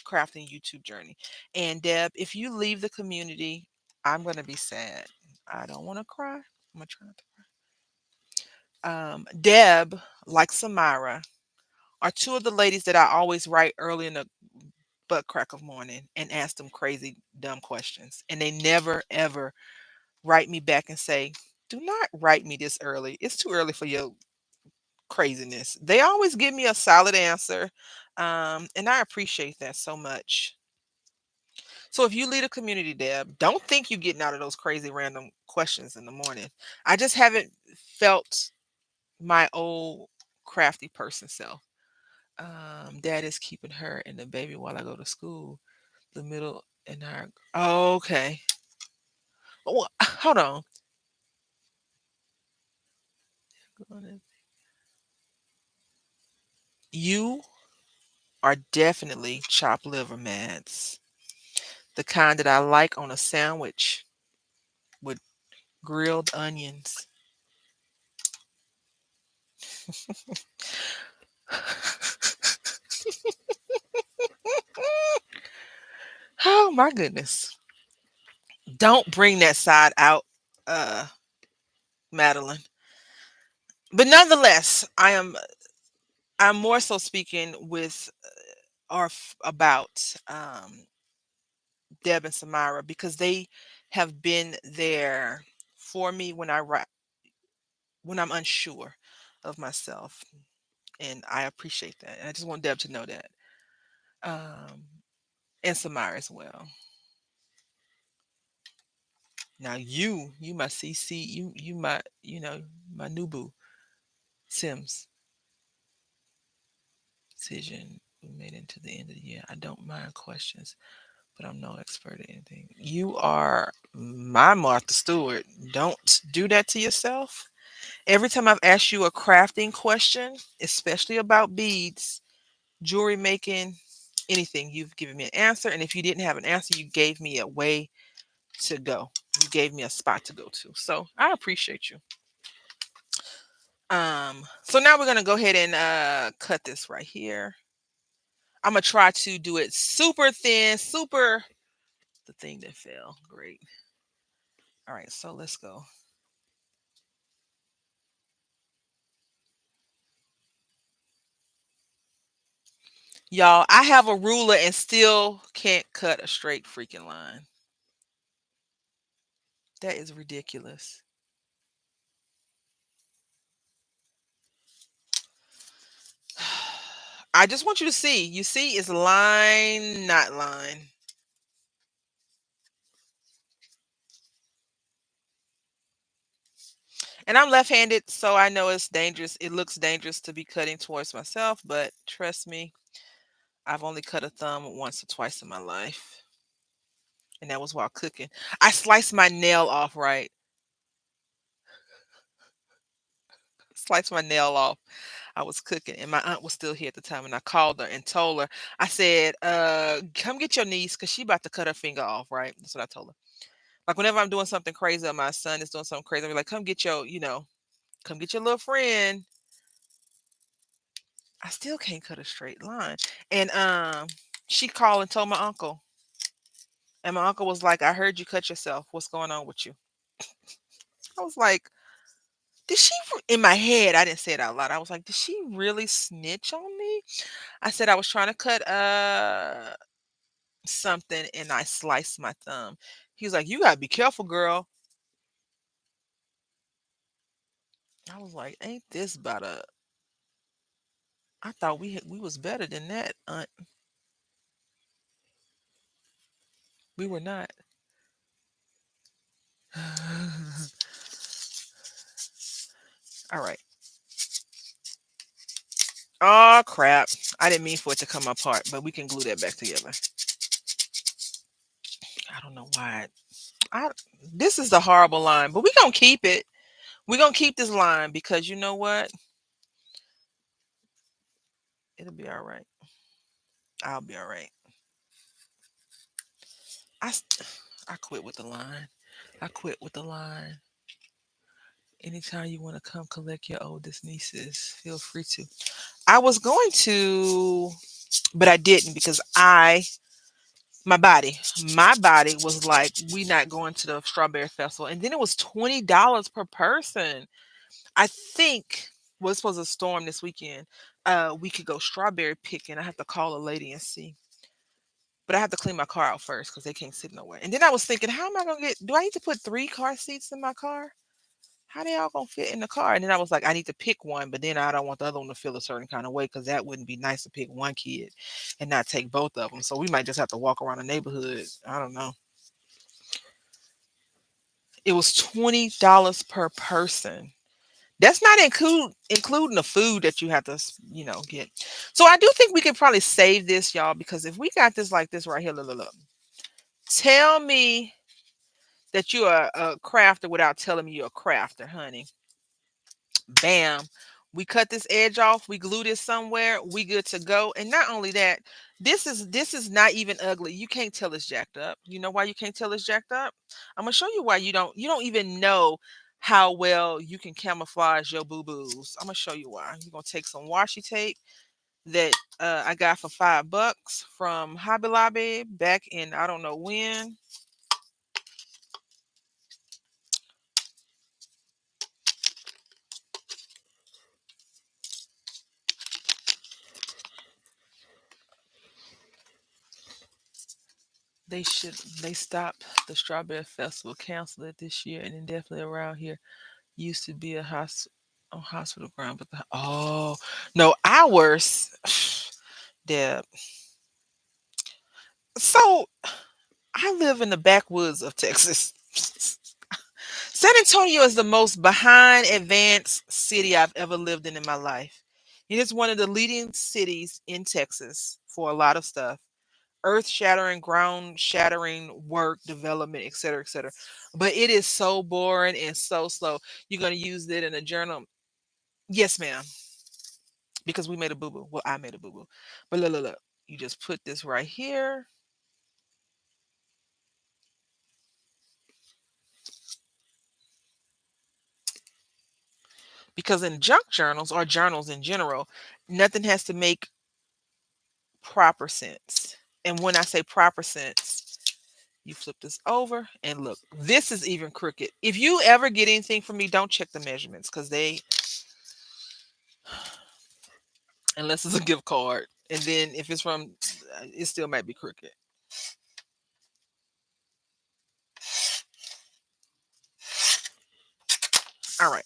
crafting YouTube journey. And Deb, if you leave the community, I'm gonna be sad. I don't want to cry. I'm gonna try not to Deb, like Samara, are two of the ladies that I always write early in the butt crack of morning and ask them crazy, dumb questions. And they never, ever write me back and say, do not write me this early. It's too early for your craziness. They always give me a solid answer. And I appreciate that so much. So if you lead a community, Deb, don't think you're getting out of those crazy random questions in the morning. I just haven't felt my old crafty person self. Dad is keeping her and the baby while I go to school. The middle and her. Oh, okay. Well, hold on. You are definitely chopped liver, Mads. The kind that I like on a sandwich with grilled onions. Oh my goodness. Don't bring that side out, uh, Madeline. But nonetheless, I'm more so speaking with about Deb and Samara because they have been there for me when I'm unsure of myself, and I appreciate that. And I just want Deb to know that, um, and Samara as well. Now you my CC, you my my new boo Sims decision we made into the end of the year. I don't mind questions, but I'm no expert at anything. You are my Martha Stewart. Don't do that to yourself. Every time I've asked you a crafting question, especially about beads, jewelry making, anything, you've given me an answer. And if you didn't have an answer, you gave me a way to go. You gave me a spot to go to. So I appreciate you. So now we're gonna go ahead and cut this right here. I'm gonna try to do it super thin, super the thing that fell. Great. All right, so let's go. Y'all, I have a ruler and still can't cut a straight freaking line. That is ridiculous. I just want you to see. You see, it's line, not line. And I'm left-handed, so I know it's dangerous. It looks dangerous to be cutting towards myself, but trust me, I've only cut a thumb once or twice in my life. And that was while cooking. I sliced my nail off, right? Sliced my nail off. I was cooking, and my aunt was still here at the time, and I called her and told her, I said, come get your niece, because she about to cut her finger off, right? That's what I told her. Like whenever I'm doing something crazy or my son is doing something crazy, I'm like, come get your little friend. I still can't cut a straight line. And she called and told my uncle. And my uncle was like, I heard you cut yourself. What's going on with you? I was like, did she in my head, I didn't say it out loud. I was like, did she really snitch on me? I said I was trying to cut something and I sliced my thumb. He was like, you gotta be careful, girl. I was like, ain't this about a I thought we was better than that. We were not. All right. Oh crap. I didn't mean for it to come apart, but we can glue that back together. I don't know why. I This is the horrible line, but we're gonna keep it. We're gonna keep this line because you know what? It'll be all right. I'll be all right. I I quit with the line. I quit with the line. Anytime you want to come collect your oldest nieces, feel free to. I was going to, but I didn't because my body, my body was like, we not going to the strawberry festival, and then it was $20 per person. I think was supposed to storm this weekend. We could go strawberry picking. I have to call a lady and see. But I have to clean my car out first because they can't sit nowhere. And then I was thinking, how am I gonna get? Do I need to put 3 car seats in my car? How they all gonna fit in the car? And then I was like, I need to pick one, but then I don't want the other one to feel a certain kind of way because that wouldn't be nice to pick one kid and not take both of them. So we might just have to walk around the neighborhood. I don't know. It was $20 per person. That's not including the food that you have to, get. So I do think we could probably save this, y'all, because if we got this like this right here, look, look, look. Tell me that you are a crafter without telling me you're a crafter, honey. Bam. We cut this edge off, we glue this somewhere, we good to go. And not only that, this is not even ugly. You can't tell it's jacked up. You know why you can't tell it's jacked up? I'm gonna show you why you don't even know how well you can camouflage your boo-boos. I'm gonna show you why. You're gonna take some washi tape that I got for $5 from Hobby Lobby back in I don't know when. They stopped the Strawberry Festival, canceled it this year, and then definitely around here used to be a hospital ground, but oh no, ours, Deb. So I live in the backwoods of Texas. San Antonio is the most behind advanced city I've ever lived in my life. It is one of the leading cities in Texas for a lot of stuff. Earth shattering, ground shattering work, development, etc., etc. But it is so boring and so slow. You're gonna use it in a journal. Yes, ma'am. Because we made a boo boo. Well, I made a boo boo. But look, look, look. You just put this right here. Because in junk journals or journals in general, nothing has to make proper sense. And when I say proper sense, you flip this over and look, this is even crooked. If you ever get anything from me, don't check the measurements because unless it's a gift card. And then if it's from, it still might be crooked. All right.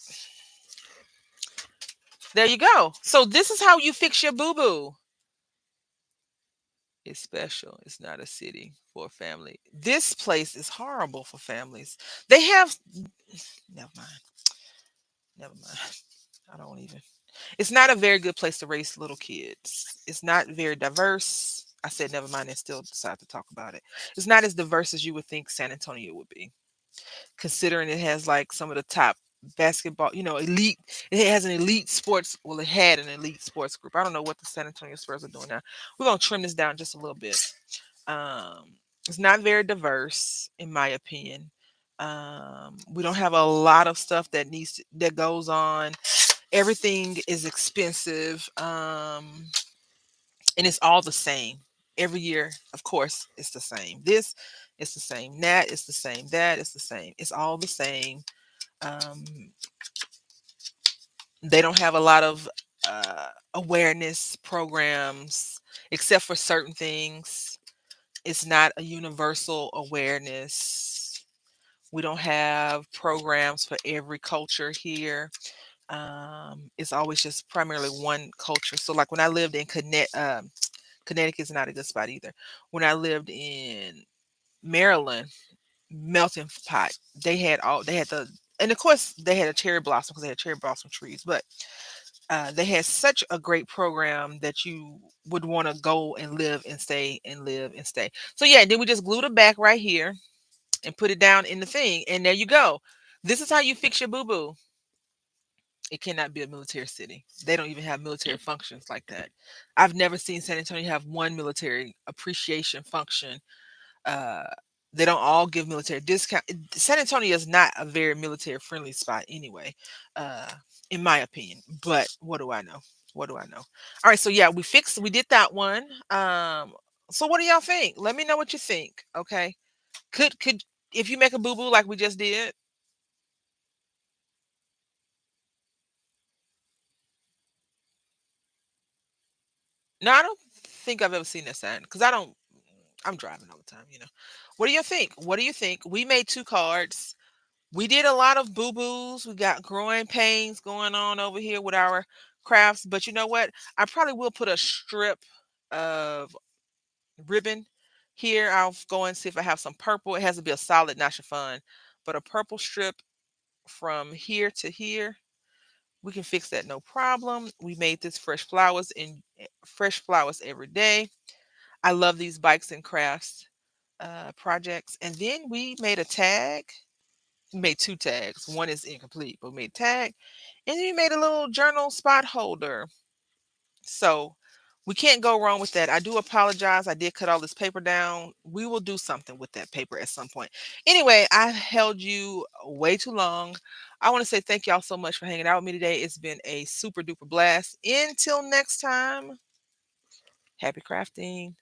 There you go. So this is how you fix your boo boo. It's special. It's not a city for a family. This place is horrible for families. They have, never mind. Never mind. I don't even. It's not a very good place to raise little kids. It's not very diverse. I said never mind and still decide to talk about it. It's not as diverse as you would think San Antonio would be, considering it has like some of the top basketball, elite. It has an elite sports. Well, it had an elite sports group. I don't know what the San Antonio Spurs are doing now. We're gonna trim this down just a little bit. Um, it's not very diverse, in my opinion. We don't have a lot of stuff that goes on. Everything is expensive, and it's all the same every year. Of course, it's the same. This it's the same. That it's the same. That it's the same. It's all the same. Um, they don't have a lot of awareness programs except for certain things. It's not a universal awareness. We don't have programs for every culture here. It's always just primarily one culture. So, like when I lived in Connecticut is not a good spot either. When I lived in Maryland, melting pot, they had the, and of course they had a cherry blossom because they had cherry blossom trees, but they had such a great program that you would want to go and live and stay and live and stay. So yeah, then we just glued it back right here and put it down in the thing, and there you go. This is how you fix your boo boo. It cannot be a military city. They don't even have military functions like that. I've never seen San Antonio have one military appreciation function. Uh, they don't all give military discount. San Antonio is not a very military friendly spot anyway, uh, in my opinion. But what do I know? What do I know? All right, so yeah, we did that one. So what do y'all think? Let me know what you think. Okay, could if you make a boo boo like we just did? No, I don't think I've ever seen that sign because I don't. I'm driving all the time, you know. What do you think? What do you think? We made two cards. We did a lot of boo boos. We got growing pains going on over here with our crafts. But you know what? I probably will put a strip of ribbon here. I'll go and see if I have some purple. It has to be a solid, not chiffon, but a purple strip from here to here. We can fix that, no problem. We made this fresh flowers every day. I love these bikes and crafts projects. And then we made a tag. We made two tags. One is incomplete, but we made a tag. And then we made a little journal spot holder. So we can't go wrong with that. I do apologize. I did cut all this paper down. We will do something with that paper at some point. Anyway, I held you way too long. I want to say thank y'all so much for hanging out with me today. It's been a super duper blast. Until next time, happy crafting.